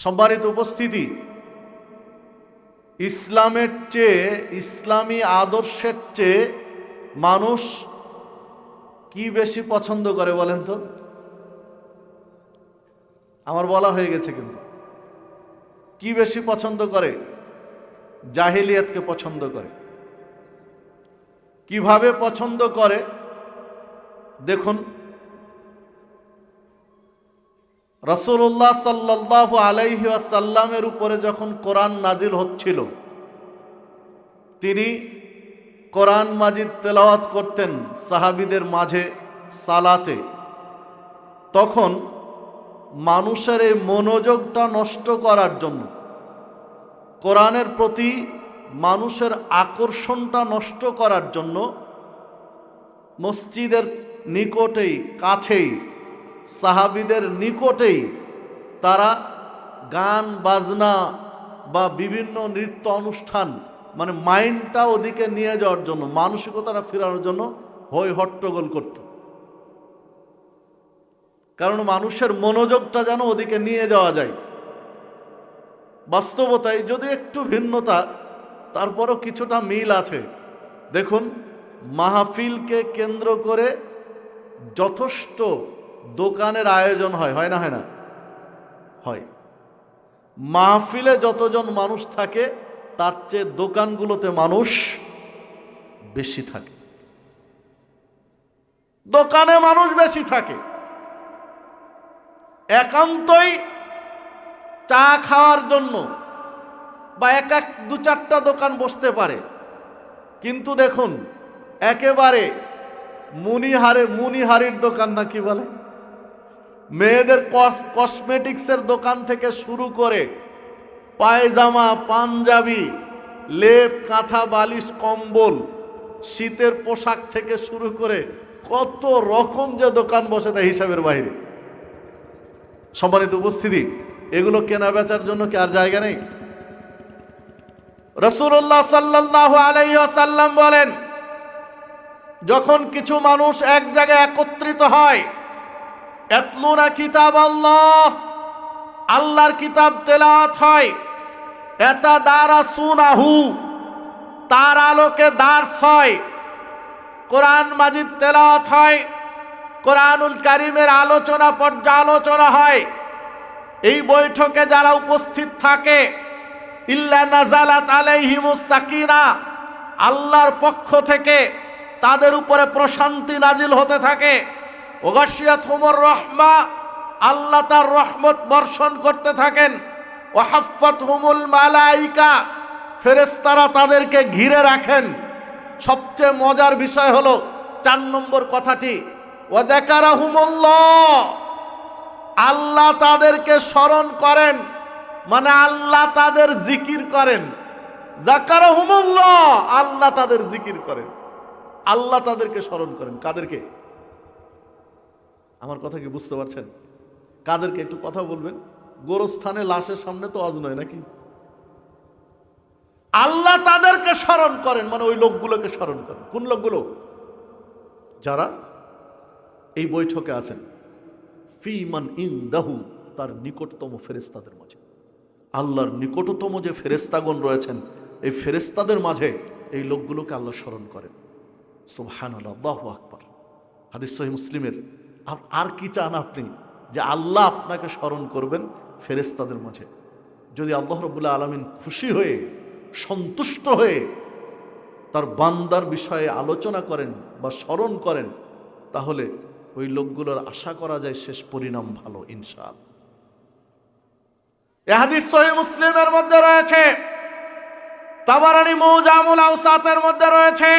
সম্মানিত উপস্থিতি, ইসলামের চেয়ে, ইসলামী আদর্শের চেয়ে মানুষ কি বেশি পছন্দ করে বলেন তো? আমার বলা হয়ে গেছে, কিন্তু কি বেশি পছন্দ করে? জাহিলিয়াতকে পছন্দ করে। কিভাবে পছন্দ করে দেখুন। রাসূলুল্লাহ সাল্লাল্লাহু আলাইহি ওয়াসাল্লামের উপরে যখন কোরআন নাজিল হচ্ছিল, তিনি কোরআন মাজিদ তেলাওয়াত করতেন সাহাবীদের মাঝে সালাতে। তখন মানুষের এই মনোযোগটা নষ্ট করার জন্য, কোরআনের প্রতি মানুষের আকর্ষণটা নষ্ট করার জন্য মসজিদের নিকটেই, কাছেই, সাহাবীদের নিকটেই তারা গান বাজনা বা বিভিন্ন নৃত্য অনুষ্ঠান, মানে মাইন্ডটা ওদিকে নিয়ে যাওয়ার জন্য, মানসিকতাটা ফেরানোর জন্য হই হট্টগোল করত। কারণ মানুষের মনোযোগটা যেন ওদিকে নিয়ে যাওয়া যায়। বাস্তবতায় যদি একটু ভিন্নতা, তারপরও কিছুটা মিল আছে। দেখুন, মাহফিলকে কেন্দ্র করে যথেষ্ট দোকানের আয়োজন হয়, হয় না? হয় না? হয়। মাহফিলে যতজন মানুষ থাকে তার চেয়ে দোকানগুলোতে মানুষ বেশি থাকে। দোকানে মানুষ বেশি থাকে। একান্তই চা খাওয়ার জন্য বা এক দু চারটা দোকান বসতে পারে, কিন্তু দেখুন একেবারে মুনিহারির দোকান, না কি বলে, মেয়েদের কসমেটিক্সের দোকান থেকে শুরু করে পায়জামা, পাঞ্জাবি, লেপ, কাঁথা, বালিশ, কম্বল, শীতের পোশাক থেকে শুরু করে কত রকম যে দোকান বসে তা হিসাবের বাইরে। সম্মানিত উপস্থিতি, এগুলো কেনা বেচার জন্য কি আর জায়গা নেই? রাসূলুল্লাহ সাল্লাল্লাহু আলাইহি ওয়াসাল্লাম বলেন, যখন কিছু মানুষ এক জায়গায় একত্রিত হয়, ইয়াতলুনা কিতাবাল্লাহ, আল্লাহর কিতাব তেলাওয়াত হয়, ইয়াতাদারাসুনাহু, তার আলোকে দার্স হয়, কোরআন মাজিদ তেলাওয়াত হয়, কোরআনুল কারীমের আলোচনা, পর্যালোচনা হয়। এই বৈঠকে যারা উপস্থিত থাকে, ইল্লা নাযালাত আলাইহিমুস সাকিনা, আল্লাহর পক্ষ থেকে তাদের উপরে প্রশান্তি নাজিল হতে থাকে। ওয়াগাশিয়াতহুমুর রাহমা, আল্লাহ তার রহমত বর্ষণ করতে থাকেন। ওয়াহাফফাতহুমুল মালাইকা, ফেরেশতারা তাদেরকে ঘিরে রাখেন। সবচেয়ে মজার বিষয় হলো 4 নম্বর কথাটি, ওয়াযাকারাহুমুল্লাহ, আল্লাহ তাদেরকে স্মরণ করেন, মানে আল্লাহ তাদের জিকির করেন। যাকারাহুমুল্লাহ, আল্লাহ তাদের জিকির করেন, আল্লাহ তাদেরকে স্মরণ করেন। কাদেরকে? আমার কথা কি বুঝতে পারছেন? কাদেরকে? একটু কথা বলবেন। গোরস্থানে লাশের সামনে তো ওয়াজ নয় নাকি? আল্লাহ তাদেরকে স্মরণ করেন, মানে ওই লোকগুলোকে স্মরণ করেন। কোন লোকগুলো? যারা এই বৈঠকে আছেন। ফি মান ইনদাহু, তার নিকটতম ফেরেশতাদের মাঝে। আল্লাহর নিকটতম যে ফেরেশতাগণ রয়েছেন, এই ফেরেশতাদের মাঝে এই লোকগুলোকে আল্লাহ স্মরণ করেন। সুবহানাল্লাহ, আল্লাহু আকবার। হাদিস সহিহ মুসলিমের। আর কি চান আপনি? যে আল্লাহ আপনাকে স্মরণ করবেন ফেরেশতাদের মাঝে। যদি আল্লাহ রাব্বুল আলামিন খুশি হয়ে, সন্তুষ্ট হয়ে তার বান্দার বিষয়ে আলোচনা করেন বা স্মরণ করেন, তাহলে ওই লোকগুলোর আশা করা যায় শেষ পরিণাম ভালো, ইনশাআল্লাহ। এই হাদিস সহিহ মুসলিমের মধ্যে রয়েছে, তাবারানী মুজামুল আওসাতের মধ্যে রয়েছে।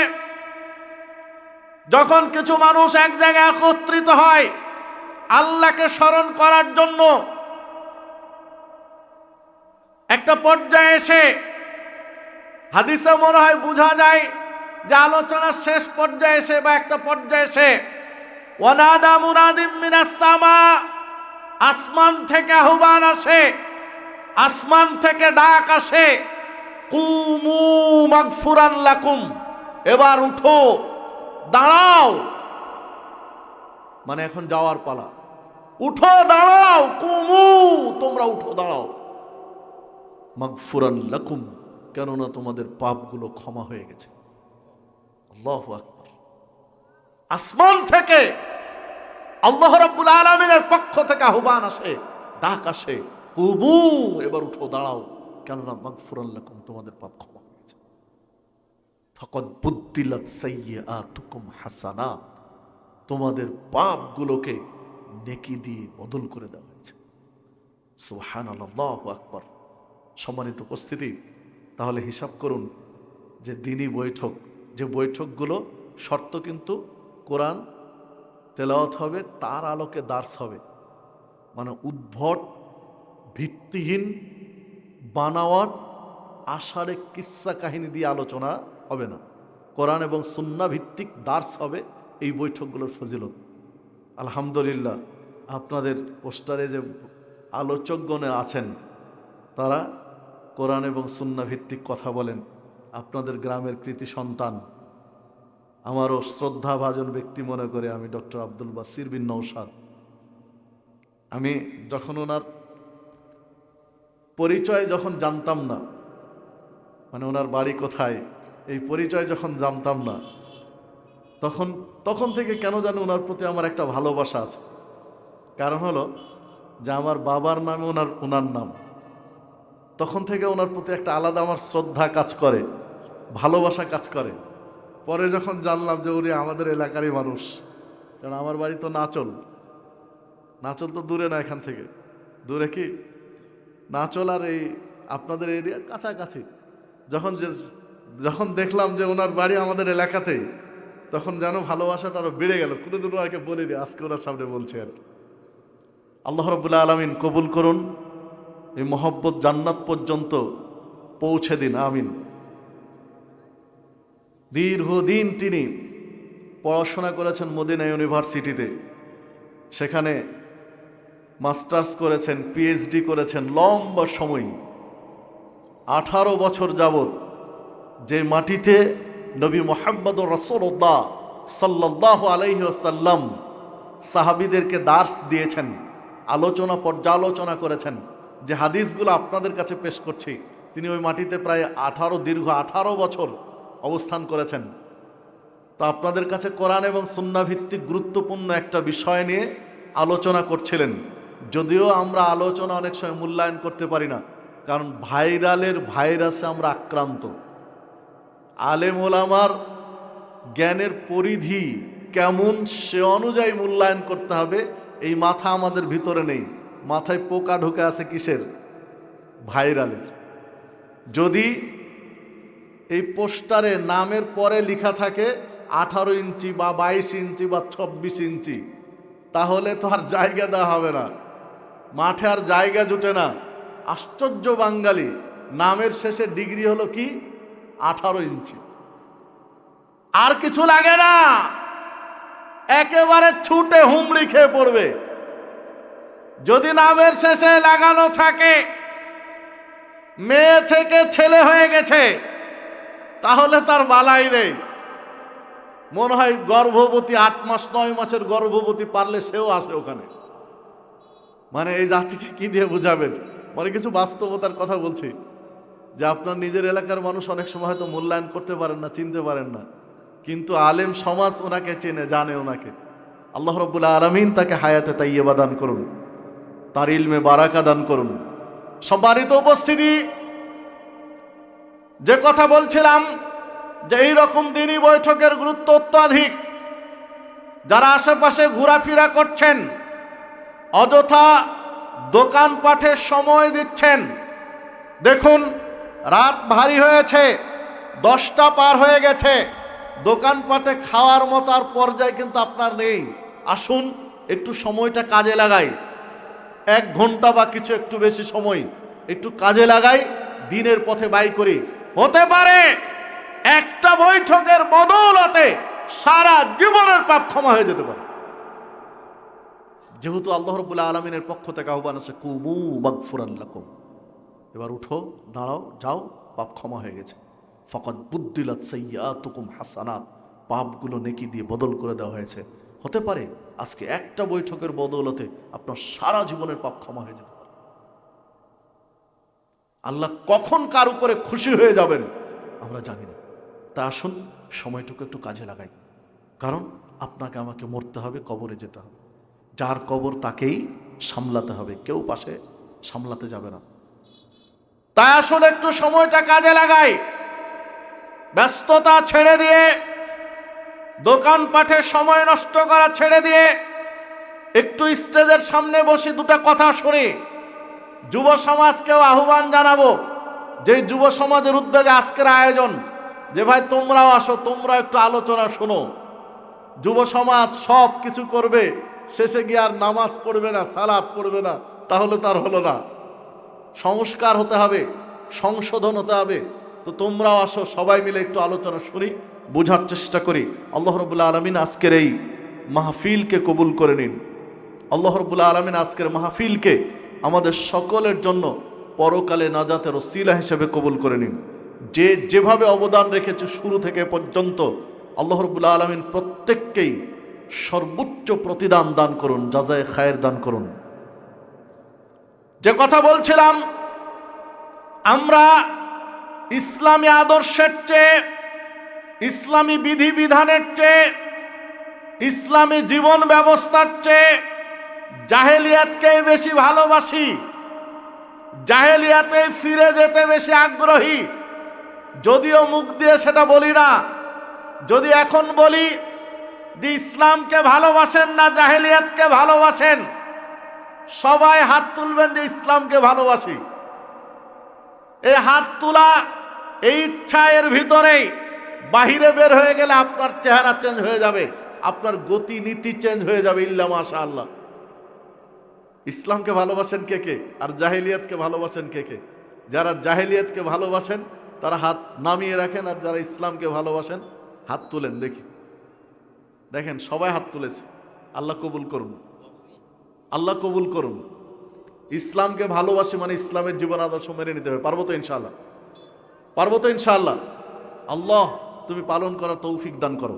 যখন কিছু মানুষ এক জায়গায় একত্রিত হয় আল্লাহকে স্মরণ করার জন্য, একটা পর্যায়ে এসে হাদিসে মনে হয় বোঝা যায় যে আলোচনার শেষ পর্যায়ে এসে বা একটা পর্যায়ে এসে, ওয়ানাদা মুনাদিম মিনাস সামা, আসমান থেকে আহ্বান আসে, আসমান থেকে ডাক আসে, কুমু মাগফুরান লাকুম, এবার উঠো, দাঁড়াও, মানে এখন যাওয়ার পালা। উঠো, দাঁড়াও, কুমু, তোমরা উঠো, দাঁড়াও, মাগফুরান লাকুম, কেননা তোমাদের পাপগুলো ক্ষমা হয়ে গেছে। আল্লাহু আকবার। আসমান থেকে আল্লাহ রাব্বুল আলামিনের পক্ষ থেকে আহ্বান আসে, ডাক আসে, কুবু, এবার উঠো, দাঁড়াও, কেননা মাগফুরান লাকুম, তোমাদের পাপ ক্ষমা হয়ে গেছে। ফাকাদ বুদ্দিলাত সাইয়্যাতুকুম হাসানাত, তোমাদের পাপগুলোকে নেকি দিয়ে বদল করে দেওয়া হয়েছে। সুবহানাল্লাহ, আল্লাহু আকবার। সম্মানিত উপস্থিতি, তাহলে হিসাব করুন যে দিনী বৈঠক, যে বৈঠকগুলো শর্ত কিন্তু কোরআন তেলাওয়াত হবে, তার আলোকে দার্স হবে, মানে উদ্ভট ভিত্তিহীন বানাওয়াট আষাঢ়ে কিস্সা কাহিনী দিয়ে আলোচনা হবে না, কোরআন এবং সুন্নাহ ভিত্তিক দার্স হবে এই বৈঠকগুলোর ফজিলত। আলহামদুলিল্লাহ, আপনাদের পোস্টারে যে আলোচকগণে আছেন তারা কোরআন এবং সুন্নাহ ভিত্তিক কথা বলেন। আপনাদের গ্রামের কৃতি সন্তান, আমারও শ্রদ্ধাভাজন ব্যক্তি মনে করে আমি ডক্টর আব্দুল বাসির বিন নওশাদ। আমি যখন ওনার পরিচয় যখন জানতাম না, মানে ওনার বাড়ি কোথায়, এই পরিচয় যখন জানতাম না, তখন থেকে কেন জানি ওনার প্রতি আমার একটা ভালোবাসা আছে। কারণ হলো যে আমার বাবার নামে ওনার নাম, তখন থেকে ওনার প্রতি একটা আলাদা আমার শ্রদ্ধা কাজ করে, ভালোবাসা কাজ করে। পরে যখন জানলাম যে উনি আমাদের এলাকারই মানুষ, কারণ আমার বাড়ি তো নাচল তো দূরে না, এখান থেকে দূরে কি নাচল আর এই আপনাদের এরিয়া কাছাকাছি। যখন দেখলাম যে ওনার বাড়ি আমাদের এলাকাতেই, তখন যেন ভালোবাসাটা আরো বেড়ে গেল। কোনোদিন ওনাকে বলিনি, আজকে ওনার সামনে বলছি আর কি। আল্লাহ রাব্বুল আলামিন কবুল করুন, এই মহব্বত জান্নাত পর্যন্ত পৌঁছে দিন, আমিন। দীর্ঘদিন তিনি পড়াশোনা করেছেন মদিনা ইউনিভার্সিটিতে, সেখানে মাস্টার্স করেছেন, পিএইচডি করেছেন, লম্বা সময় 18 বছর যাবত যে মাটিতে নবী মুহাম্মদুর রাসূলুল্লাহ সাল্লাল্লাহু আলাইহি ওয়াসাল্লাম সাহাবীদেরকে দার্স দিয়েছেন, পর্যালোচনা করেছেন, যে হাদিসগুলো আপনাদের কাছে পেশ করছি, তিনি ওই মাটিতে প্রায় দীর্ঘ 18 বছর অবস্থান করেছেন। তো আপনাদের কাছে কোরআন এবং সুন্নাহ ভিত্তিক গুরুত্বপূর্ণ একটা বিষয় নিয়ে আলোচনা করছিলেন। যদিও আমরা আলোচনা অনেক সময় মূল্যায়ন করতে পারি না, কারণ ভাইরালের ভাইরাসে আমরা আক্রান্ত। আলেম ওলামার জ্ঞানের পরিধি কেমন সে অনুযায়ী মূল্যায়ন করতে হবে, এই মাথা আমাদের ভিতরে নেই। মাথায় পোকা ঢুকে আছে কিসের? ভাইরালের। যদি এই পোস্টারে নামের পরে লেখা থাকে 18 ইঞ্চি বা 22 ইঞ্চি বা 26 ইঞ্চি, তাহলে তো আর জায়গা দেওয়া হবে না, মাঠে আর জায়গা জুটে না। আশ্চর্য বাঙালি, নামের শেষে ডিগ্রি হলো কি 18 ইঞ্চি, আর কিছু লাগে না, একেবারে ছুটে হুমড়ি খেয়ে পড়বে। যদি নামের শেষে লাগানো থাকে মেয়ে থেকে ছেলে হয়ে গেছে, তাহলে তার বালাই নেই। মনে হয় গর্ভবতী 8 মাস 9 মাসের গর্ভবতী পারলে সেও আসে ওখানে। মানে এই জাতিকে কি দিয়ে বুঝাবেন? মানে কিছু বাস্তবতার কথা বলছি, যে আপনার নিজের এলাকার মানুষ অনেক সময় হয়তো মূল্যায়ন করতে পারেন না, চিনতে পারেন না, কিন্তু আলেম সমাজ ওনাকে চেনে, জানে ওনাকে। আল্লাহ রাব্বুল আলামিন তাকে হায়াতে তাইয়্যিবা দান করুন, তার ইলমে বারাকা দান করুন। সম্মানিত উপস্থিতি, যে কথা বলছিলাম যে এইরকম দিনই বৈঠকের গুরুত্ব অত্যাধিক। যারা আশেপাশে ঘোরাফেরা করছেন, অযথা দোকানপাটে সময় দিচ্ছেন, দেখুন রাত ভারী হয়েছে, 10টা পার হয়ে গেছে, দোকানপাটে খাওয়ার মতো আর পর্যায়ে কিন্তু আপনার নেই। আসুন একটু সময়টা কাজে লাগাই, 1 ঘন্টা বা কিছু একটু বেশি সময় একটু কাজে লাগাই, দিনের পথে ব্যয় করি। হতে পারে একটা বৈঠকের বদৌলতে সারা জীবনের পাপ ক্ষমা হয়ে যেতে পারে। যেহেতু আল্লাহ রাব্বুল আলামিনের পক্ষ থেকে আহ্বান আছে, কুমু মাগফুরান লাকুম, এবার উঠো, দাঁড়াও, যাও, পাপ ক্ষমা হয়ে গেছে। ফাকাদ বুদ্দিলাত সাইয়্যাতুকুম হাসানাত, পাপগুলো নেকি দিয়ে বদল করে দেওয়া হয়েছে। হতে পারে আজকে একটা বৈঠকের বদৌলতে আপনার সারা জীবনের পাপ ক্ষমা হয়ে যেতে পারে। আল্লাহ কখন কার উপরে খুশি হয়ে যাবেন আমরা জানি না। তা আসুন সময়টুকু একটু কাজে লাগাই, কারণ আপনাকে আমাকে মরতে হবে, কবরে যেতে হবে। যার কবর তাকেই সামলাতে হবে, কেউ পাশে সামলাতে যাবে না। তাই আসুন একটু সময়টা কাজে লাগাই, ব্যস্ততা ছেড়ে দিয়ে, দোকানপাটে সময় নষ্ট করা ছেড়ে দিয়ে একটু স্টেজের সামনে বসে দুটো কথা শুনি। যুব সমাজকেও আহ্বান জানাবো, যে যুব সমাজের উদ্যোগে আজকের আয়োজন, যে ভাই তোমরাও আসো, তোমরা একটু আলোচনা শোনো। যুব সমাজ সব কিছু করবে, শেষে গিয়ে আর নামাজ পড়বে না, সালাত পড়বে না, তাহলে তার হলো না। সংস্কার হতে হবে, সংশোধন হতে হবে। তো তোমরাও আসো, সবাই মিলে একটু আলোচনা শুনি, বোঝার চেষ্টা করি। আল্লাহ রাব্বুল আলামিন আজকের এই মাহফিলকে কবুল করে নিন। আল্লাহ রাব্বুল আলামিন আজকের মাহফিলকে আমাদের সকলের জন্য পরকালে নাজাতের ওসিলা হিসেবে কবুল করে নিন। যে যেভাবে অবদান রেখেছে শুরু থেকে পর্যন্ত, আল্লাহ রাব্বুল আলামিন প্রত্যেককেই সর্বোচ্চ প্রতিদান দান করুন, জাযায়ে খায়ের দান করুন। যে কথা বলছিলাম, আমরা ইসলামী আদর্শের চেয়ে, ইসলামী বিধিবিধানের চেয়ে, ইসলামী জীবন ব্যবস্থার চেয়ে জাহেলিয়াতকে বেশি ভালোবাসি, জাহেলিয়াতে ফিরে যেতে বেশি আগ্রহী। যদিও মুখ দিয়ে সেটা বলি না, যদি এখন বলি যে ইসলামকে ভালোবাসেন না জাহেলিয়াতকে ভালোবাসেন, সবাই হাত তুলবেন যে ইসলামকে ভালোবাসি। এই হাত তোলা, এই ইচ্ছা এর ভিতরেই বাহিরে বের হয়ে গেলে আপনার চেহারা চেঞ্জ হয়ে যাবে, আপনার গতি নীতি চেঞ্জ হয়ে যাবে। ইল্লা মাশাআল্লাহ। ইসলামকে ভালোবাসেন কে কে, আর জাহেলিয়াতকে ভালোবাসেন কে কে? যারা জাহেলিয়াতকে ভালোবাসেন তারা হাত নামিয়ে রাখেন, আর যারা ইসলামকে ভালোবাসেন হাত তুলেন দেখি। দেখেন সবাই হাত তুলেছে। আল্লাহ কবুল করুন, আল্লাহ কবুল করুন। ইসলামকে ভালোবাসি মানে ইসলামের জীবন আদর্শ মেনে নিতে হবে। পারবো তো ইনশাআল্লাহ? পারবো তো ইনশাআল্লাহ? আল্লাহ তুমি পালন করার তৌফিক দান করো।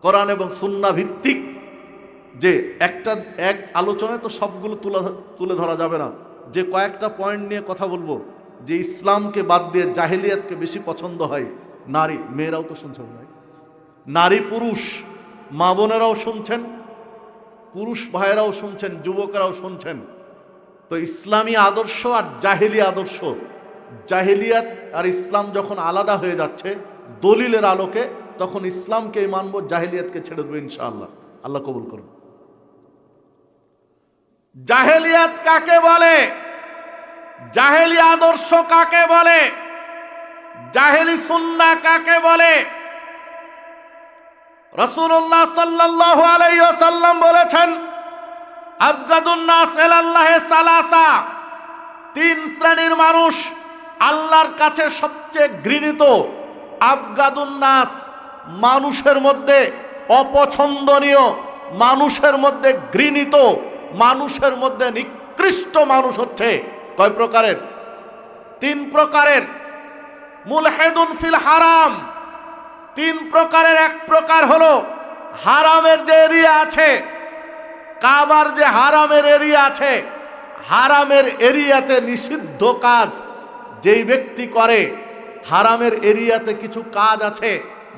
কোরআন এবং সুন্নাহ ভিত্তিক যে এক আলোচনায় তো সবগুলো তুলে ধরা যাবে না, যে কয়েকটা পয়েন্ট নিয়ে কথা বলবো, যে ইসলামকে বাদ দিয়ে জাহেলিয়াতকে বেশি পছন্দ হয় নারী। মেয়েরাও তো শুনছেন ভাই, নারী পুরুষ, মা বোনেরাও শুনছেন, পুরুষ ভাইয়েরাও শুনছেন, যুবকেরাও শুনছেন। তো ইসলামী আদর্শ আর জাহেলি আদর্শ, জাহেলিয়াত আর ইসলাম যখন আলাদা হয়ে যাচ্ছে দলিলের আলোকে, তখন ইসলামকেই মানবো, জাহেলিয়াতকে ছেড়ে দেবো ইনশাআল্লাহ। আল্লাহ কবুল করুন। জাহেলিয়াত কাকে বলে? জাহেলি আদর্শ কাকে বলে? জাহেলি সুন্নাহ কাকে বলে? রাসূলুল্লাহ সাল্লাল্লাহু আলাইহি ওয়াসাল্লাম বলেছেন, আবগাদুন নাস ইলাল্লাহি সালাসা, তিন শ্রেণীর মানুষ আল্লাহর কাছে সবচেয়ে ঘৃণিত। আবগাদুন নাস, মানুষের মধ্যে অপছন্দনীয়, মানুষের মধ্যে ঘৃণিত, মানুষের মধ্যে নিকৃষ্ট মানুষ হচ্ছে কয় প্রকারের? তিন প্রকারের। মুলহিদুন ফিল হারাম, তিন প্রকারের। এক প্রকার হলো হারামের যে এরিয়া আছে, কাবার যে হারামের এরিয়া আছে, হারামের এরিয়াতে নিষিদ্ধ কাজ যেই ব্যক্তি করে, হারামের এরিয়াতে কিছু কাজ আছে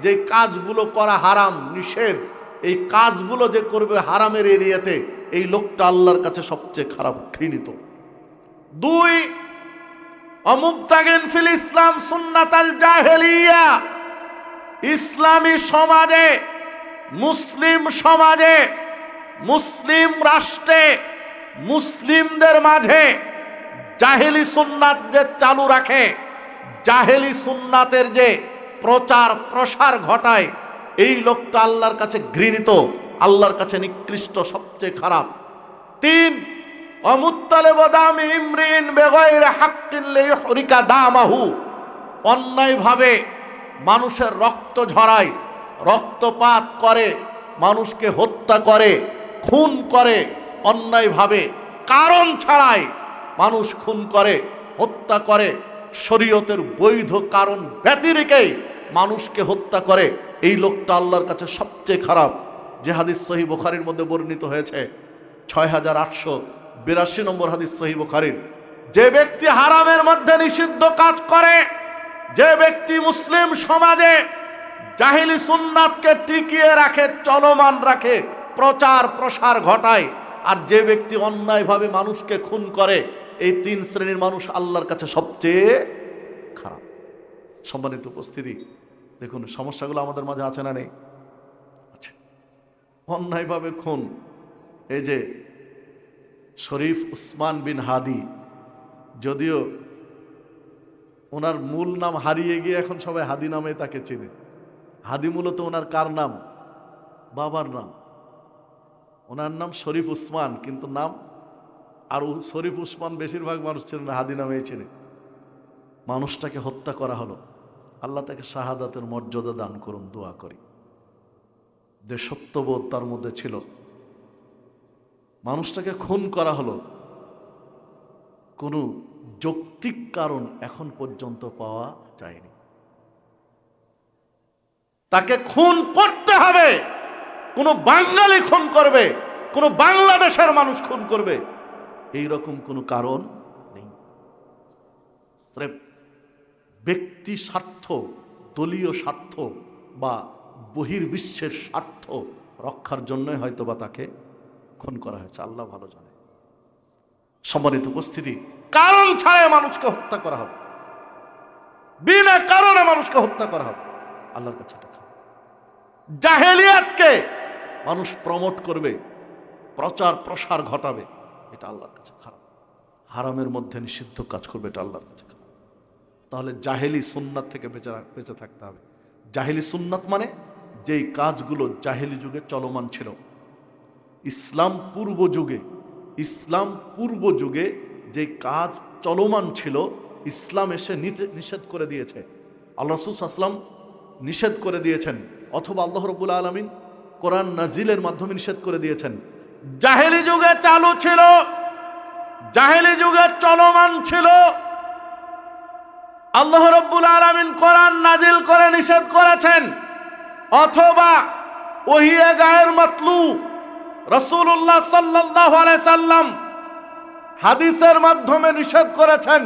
যে কাজগুলো করা হারাম, নিষেধ, এই কাজগুলো যে করবে হারামের এরিয়াতে, এই লোকটা আল্লাহর কাছে সবচেয়ে খারাপ, ঘৃণিত। দুই, অমুবতাগিন ফিল ইসলাম সুন্নাতাল জাহেলিয়া, ইসলামী সমাজে, মুসলিম সমাজে, মুসলিম রাষ্ট্রে, মুসলিমদের মাঝে জাহেলি সুন্নাত যে চালু রাখে, জাহেলি সুন্নাতের যে প্রচার প্রসার ঘটায়, এই লোকটা আল্লাহর কাছে ঘৃণিত, আল্লাহর কাছে নিকৃষ্ট, সবচেয়ে খারাপ। তিন, অমুত্তালিবু দামি ইমরিন বিগাইরি হাক্কিন লিইহরিকা দামাহু, অন্যায়ভাবে মানুষের রক্ত ঝরায়, রক্তপাত করে, মানুষকে হত্যা করে, খুন করে, অন্যায়ভাবে কারণ ছাড়াই মানুষ খুন করে, হত্যা করে, শরীয়তের বৈধ কারণ ব্যতিরেকেই মানুষকে হত্যা করে, এই লোকটা আল্লাহর কাছে সবচেয়ে খারাপ। যে হাদিস সহিহ বুখারীর মধ্যে বর্ণিত হয়েছে, ৬,৮৮২ নম্বর হাদিস সহিহ বুখারীর, যে ব্যক্তি হারামের মধ্যে নিষিদ্ধ কাজ করে, যে ব্যক্তি মুসলিম সমাজে জাহিলি সুন্নাতকে টিকিয়ে রাখে, চলমান রাখে, প্রচার প্রসার ঘটায়, আর যে ব্যক্তি অন্যায়ভাবে মানুষকে খুন করে, এই তিন শ্রেণীর মানুষ আল্লাহর কাছে সবচেয়ে খারাপ। সম্মানিত উপস্থিতি, দেখুন সমস্যাগুলো আমাদের মাঝে আছে না নেই? আচ্ছা, অন্যায়ভাবে খুন, এই যে শরীফ উসমান বিন হাদি, যদিও ওনার মূল নাম হারিয়ে গিয়ে এখন সবাই হাদি নামে তাকে চেনে। হাদি মূলত ওনার কার নাম? বাবার নাম। ওনার নাম শরীফ উসমান, কিন্তু নাম আর শরীফ উসমান বেশিরভাগ মানুষ চেনে না, হাদি নামেই চেনে। মানুষটাকে হত্যা করা হলো, আল্লাহ তাকে শাহাদাতের মর্যাদা দান করুন, দোয়া করি। যে সত্যবোধ তার মধ্যে ছিল, মানুষটাকে খুন করা হলো, কোনো যৌক্তিক কারণ এখন পর্যন্ত পাওয়া যায়নি। তাকে খুন করতে হবে, কোনো বাঙালি খুন করবে, কোনো বাংলাদেশের মানুষ খুন করবে, এই রকম কোনো কারণ নেই। স্রেফ ব্যক্তি স্বার্থ, দলীয় স্বার্থ বা বহির্বিশ্বের স্বার্থ রক্ষার জন্যই হয়তোবা তাকে খুন করা হয়েছে, আল্লাহ ভালো জানে। সম্মানিত উপস্থিতি, কারণ ছাড়াই মানুষকে হত্যা করা হবে, বিনা কারণে মানুষকে হত্যা করা হবে, আল্লাহর কাছে এটা খারাপ। জাহেলিয়াতকে মানুষ প্রমোট করবে, প্রচার প্রসার ঘটাবে, এটা আল্লাহর কাছে খারাপ। হারামের মধ্যে নিষিদ্ধ কাজ করবে, এটা আল্লাহর কাছে খারাপ। তাহলে জাহেলি সুন্নাত থেকে বেঁচে থাকতে হবে। জাহেলি সুন্নাত মানে যেই কাজগুলো জাহেলি যুগে চলমান ছিল, ইসলাম পূর্ব যুগে যে কাজ চলমান ছিল, ইসলাম এসে নিষেধ করে দিয়েছে। আল্লাহ রাসূল সাল্লাল্লাহু আলাইহি ওয়াসাল্লাম নিষেধ করে দিয়েছেন, অথবা আল্লাহ রাব্বুল আলামিন কোরআন নাজিলের মাধ্যমে নিষেধ করে দিয়েছেন। জাহেলি যুগে চালু ছিল, জাহেলি যুগে চলমান ছিল, আল্লাহ রাব্বুল আলামিন কোরআন নাজিল করে নিষেধ করেছেন, অথবা ওহিয়ে গায়ের মাতলু রাসূলুল্লাহ সাল্লাল্লাহু আলাইহি সাল্লাম হাদিসের মাধ্যমে নিষেধ করেছেন।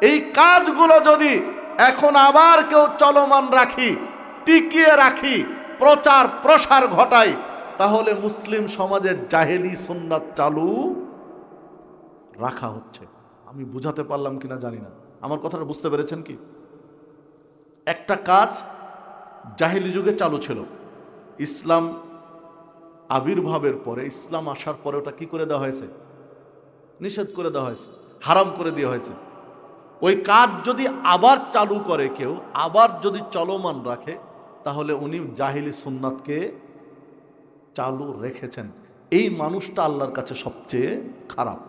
এই কাজগুলো যদি এখন আবার কেউ চলমান রাখি, টিকিয়ে রাখি, প্রচার প্রসার ঘটাই, তাহলে মুসলিম সমাজের জাহেলি সুন্নাত চালু রাখা হচ্ছে। আমি বুঝাতে পারলাম কিনা জানি না, আমার কথাটা বুঝতে পেরেছেন কি? একটা কাজ জাহেলি যুগে চালু ছিল, ইসলাম আবির্ভাবের পরে, ইসলাম আসার পরে ওটা কি করে দেওয়া হয়েছে? নিষেধ করে দেওয়া হয়েছে, হারাম করে দেওয়া হয়েছে। ওই কাজ যদি আবার চালু করে কেউ, আবার যদি চলমান রাখে, তাহলে উনি জাহিলি সুন্নাতকে চালু রেখেছেন। এই মানুষটা আল্লাহর কাছে সবচেয়ে খারাপ।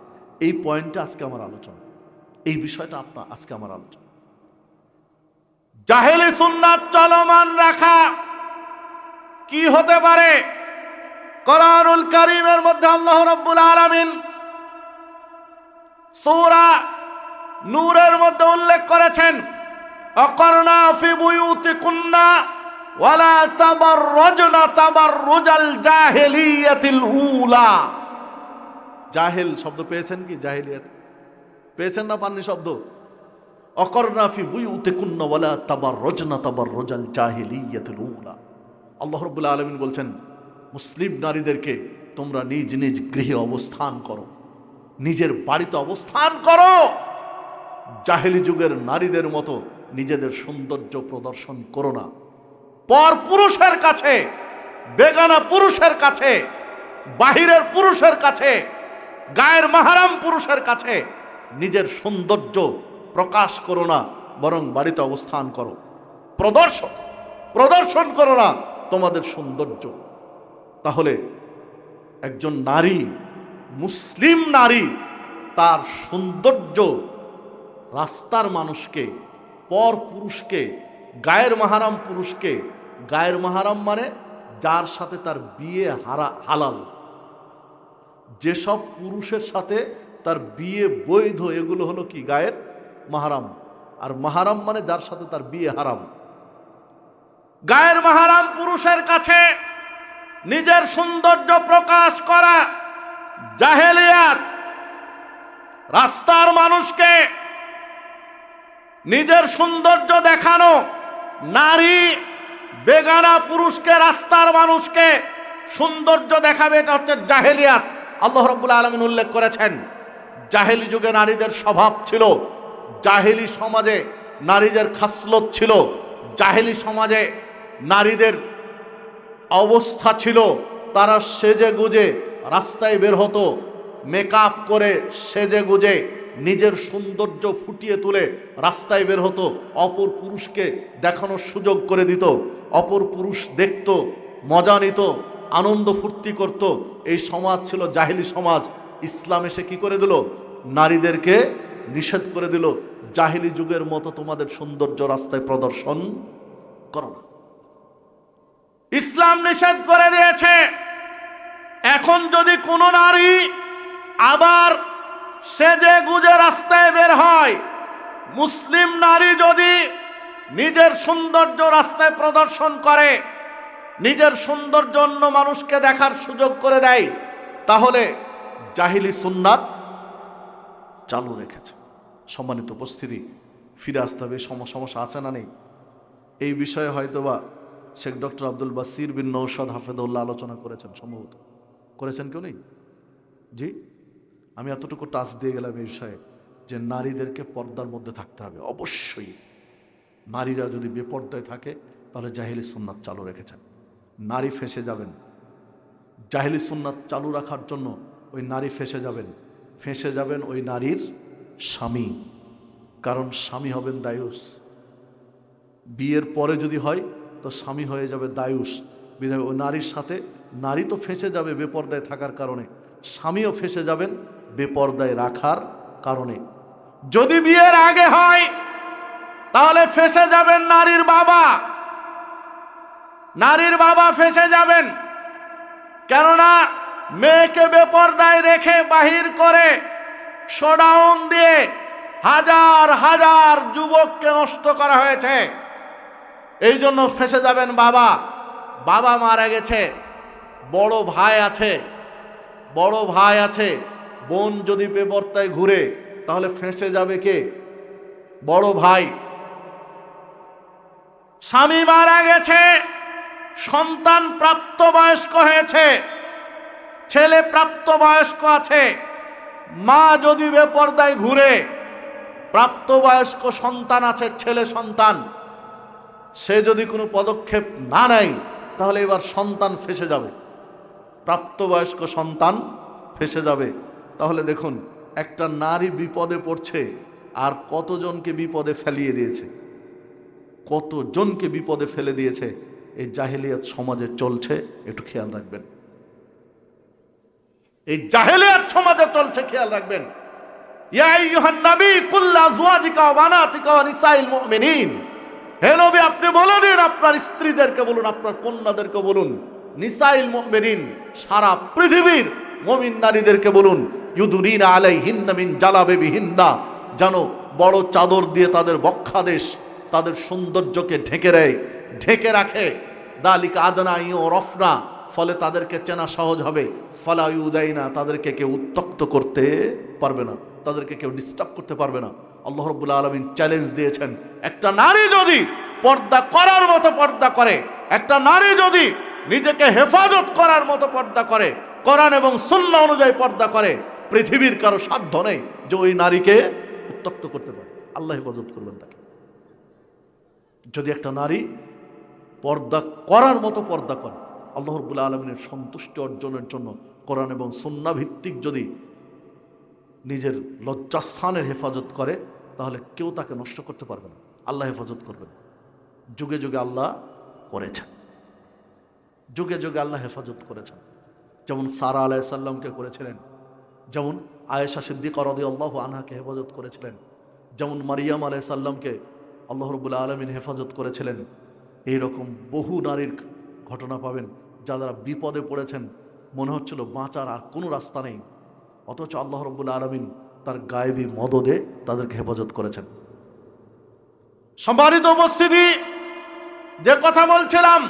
এই পয়েন্টে আজকে আমার আলোচনা, এই বিষয়টা আজকে আমার আলোচনা। জাহেলি সুন্নাত চলমান রাখা কি হতে পারে? কোরআনুল কারীমের মধ্যে আল্লাহ রাব্বুল আলামিন সূরা নূরের মধ্যে উল্লেখ করেছেন, আকারনা ফি বুয়ুতিকুন্না ওয়ালা তাবাররাজনা তাবাররুজাল জাহিলিয়াতিল উলা। জাহেল শব্দ পেয়েছেন কি? জাহিলিয়াত পেয়েছেন না পাননি শব্দ? আকারনা ফি বুয়ুতিকুন্না ওয়ালা তাবাররাজনা তাবাররুজাল জাহিলিয়াতিল উলা। আল্লাহ রাব্বুল আলামিন বলছেন, মুসলিম নারীদেরকে তোমরা নিজ নিজ গৃহে অবস্থান করো, নিজের বাড়িতে অবস্থান করো, জাহেলি যুগের নারীদের মতো নিজেদের সৌন্দর্য প্রদর্শন করো না। পর পুরুষের কাছে, বেগানা পুরুষের কাছে, বাহিরের পুরুষের কাছে, গায়ের মাহারাম পুরুষের কাছে নিজের সৌন্দর্য প্রকাশ করো না, বরং বাড়িতে অবস্থান করো। প্রদর্শন করো না তোমাদের সৌন্দর্য। তাহলে একজন নারী, মুসলিম নারী, তার সৌন্দর্য রাস্তার মানুষকে, পর পুরুষকে, গায়ের মাহারাম পুরুষকে, গায়ের মাহারাম মানে যার সাথে তার বিয়ে হালাল, যেসব পুরুষের সাথে তার বিয়ে বৈধ, এগুলো হলো কি? গায়ের মাহারাম। আর মাহারাম মানে যার সাথে তার বিয়ে হারাম। গায়ের মাহারাম পুরুষের কাছে নিজের সৌন্দর্য প্রকাশ করা জাহেলিয়াত। রাস্তার মানুষকে নিজের সৌন্দর্য দেখানো, নারী বেগানা পুরুষকে, রাস্তার মানুষকে সৌন্দর্য দেখাবে, এটা হচ্ছে জাহেলিয়াত। আল্লাহ রাব্বুল আলামিন উল্লেখ করেছেন, জাহেলি যুগে নারীদের স্বভাব ছিল, জাহেলি সমাজে নারীদের খাসলত ছিল, জাহেলি সমাজে নারীদের অবস্থা ছিল, তারা সেজে গুজে রাস্তায় বের হতো, মেকআপ করে সেজে গুজে নিজের সৌন্দর্য ফুটিয়ে তুলে রাস্তায় বের হতো, অপর পুরুষকে দেখানোর সুযোগ করে দিত, অপর পুরুষ দেখত, মজা নিত, আনন্দ ফুর্তি করত। এই সমাজ ছিল জাহেলি সমাজ। ইসলাম এসে কি করে দিল? নারীদেরকে নিষেধ করে দিল, জাহেলি যুগের মতো তোমাদের সৌন্দর্য রাস্তায় প্রদর্শন করো না। ইসলাম নিষেধ করে দিয়েছে। এখন যদি কোনো নারী আবার সেজে গুজে রাস্তায় বের হয়, মুসলিম নারী যদি নিজের সৌন্দর্য রাস্তায় প্রদর্শন করে, নিজের সৌন্দর্য অন্য মানুষকে দেখার সুযোগ করে দেয়, তাহলে জাহিলি সুন্নাত চালু রেখেছে। সম্মানিত উপস্থিতি, ফিরে আসতে হবে। সমস্যা আছে না নেই? এই বিষয়ে হয়তোবা শেখ ডক্টর আব্দুল বাসির বিন নৌশাদ হাফেদুল্লাহ আলোচনা করেছেন, সম্ভবত করেছেন। কেউ নেই? জি, আমি এতটুকু টাচ দিয়ে গেলাম এই বিষয়ে যে নারীদেরকে পর্দার মধ্যে থাকতে হবে। অবশ্যই নারীরা যদি বেপর্দায় থাকে তাহলে জাহিলি সুন্নাত চালু রেখেছেন। নারী ফেঁসে যাবেন। জাহিলি সুন্নাত চালু রাখার জন্য ওই নারী ফেঁসে যাবেন ওই নারীর স্বামী, কারণ স্বামী হবেন দায়ুস। বিয়ের পরে যদি হয় তো স্বামী হয়ে যাবে দায়ুস। বিধায় ওই নারীর সাথে নারী তো ফেঁসে যাবে বেপর্দায় থাকার কারণে, স্বামীও ফেঁসে যাবেন বেপর্দায় রাখার কারণে। যদি বিয়ের আগে হয় তাহলে ফেঁসে যাবেন নারীর বাবা, নারীর বাবা ফেঁসে যাবেন। কেননা মেয়েকে বেপর্দায় রেখে বাহির করে শোডাউন দিয়ে হাজার হাজার যুবককে নষ্ট করা হয়েছে। এই জন্য ফেঁসে যাবেন বাবা। বাবা মারা গেছে, বড় ভাই আছে, বোন যদি বেপর্দায় ঘুরে তাহলে ফেঁসে যাবে কে? বড় ভাই। স্বামী মারা গেছে, সন্তান প্রাপ্তবয়স্ক হয়েছে, ছেলে প্রাপ্তবয়স্ক আছে, মা যদি বেপর্দায় ঘুরে, প্রাপ্তবয়স্ক সন্তান আছে, ছেলে সন্তান, সে যদি কোনো পদক্ষেপ না নেয় তাহলে এবার সন্তান ফেঁসে যাবে, প্রাপ্তবয়স্ক সন্তান ফেঁসে যাবে। তাহলে দেখুন, একটা নারী বিপদে পড়ছে আর কতজনকে বিপদে ফেলিয়ে দিয়েছে, কতজনকে বিপদে ফেলে দিয়েছে। এই জাহেলিয়াত সমাজে চলছে, একটু খেয়াল রাখবেন। এই জাহেলিয়াত সমাজে চলছে, খেয়াল রাখবেন। ইয়া আইয়ুহান নবী কুল আজওয়াজিকা ওয়া বানাতিকা ওয়া নিসাইল মুমিনিন, হে নবী আপনি বলে দিন, আপনার স্ত্রীদেরকে বলুন, আপনার কন্যাদেরকে বলুন, নিসাইল মুমিনিন সারা পৃথিবীর মুমিন নারীদেরকে বলুন, ইউদুরিনা আলাইহিন্না মিন জালাবিবিহিন্না, যেন বড় চাদর দিয়ে তাদের বক্ষাদেশ, তাদের সৌন্দর্যকে ঢেকে রাখে। দালিকা আদনা ইউরাফনা, ফলে তাদেরকে চেনা সহজ হবে। ফালা ইউদাইনা, তাদেরকে কেউ উত্তক্ত করতে পারবে না, তাদেরকে কেউ ডিস্টার্ব করতে পারবে না। আল্লাহ রাব্বুল আলামিন চ্যালেঞ্জ দিয়েছেন, একটা নারী যদি পর্দা করার মতো পর্দা করে, একটা নারী যদি নিজেকে হেফাজত করার মতো পর্দা করে, কোরআন এবং সুন্নাহ অনুযায়ী পর্দা করে, পৃথিবীর কারো সাধ্য নেই যে ওই নারীকে উত্তক্ত করতে পারে। আল্লাহ হেফাজত করবেন তাকে। যদি একটা নারী পর্দা করার মতো পর্দা করে, আল্লাহ রাব্বুল আলামিনের সন্তুষ্টি অর্জনের জন্য কোরআন এবং সুন্নাহ ভিত্তিক যদি নিজের লজ্জাস্থানের হেফাজত করে, তাহলে কেউ তাকে নষ্ট করতে পারবে না। আল্লাহ হেফাজত করবেন। যুগে যুগে আল্লাহ করেছেন, যুগে যুগে আল্লাহ হেফাজত করেছেন। যেমন সারা আলাইহিস সালামকে করেছিলেন, যেমন আয়েশা সিদ্দিকা রাদিয়াল্লাহু আনহাকে হেফাজত করেছিলেন, যেমন মারিয়াম আলাইহিস সালামকে আল্লাহ রাব্বুল আলামিন হেফাজত করেছিলেন। এইরকম বহু নারীর ঘটনা পাবেন যারা বিপদে পড়েছেন, মনে হচ্ছিল বাঁচার আর কোনো রাস্তা নেই, অথচ আল্লাহ রাব্বুল আলামিন তার গায়েবী মদদে তাদেরকে হেফাজত করেছেন। সম্মানিত উপস্থিতি, যে কথা বলছিলাম,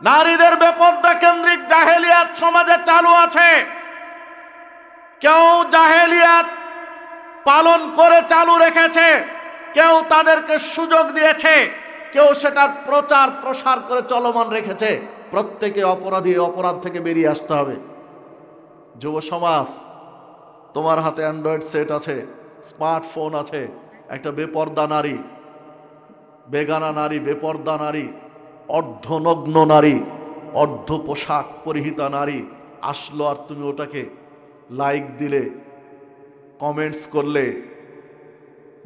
নারীদের বেপর্দা কেন্দ্রিক জাহেলিয়াত সমাজে চালু আছে। কেউ জাহেলিয়াত পালন করে চালু রেখেছে, কেউ তাদেরকে সুযোগ দিয়েছে, কেউ সেটার প্রচার প্রসার করে চলমান রেখেছে। প্রত্যেকে অপরাধী, অপরাধ থেকে বেরিয়ে আসতে হবে। যুব সমাজ, তোমার হাতে অ্যান্ড্রয়েড সেট আছে, স্মার্টফোন আছে, একটা বেপর্দা নারী, বেগানা নারী, বেপর্দা নারী, অর্ধনগ্ন নারী, অর্ধ পোশাক পরিহিতা নারী আসলো, আর তুমি ওটাকে লাইক দিলে, কমেন্টস করলে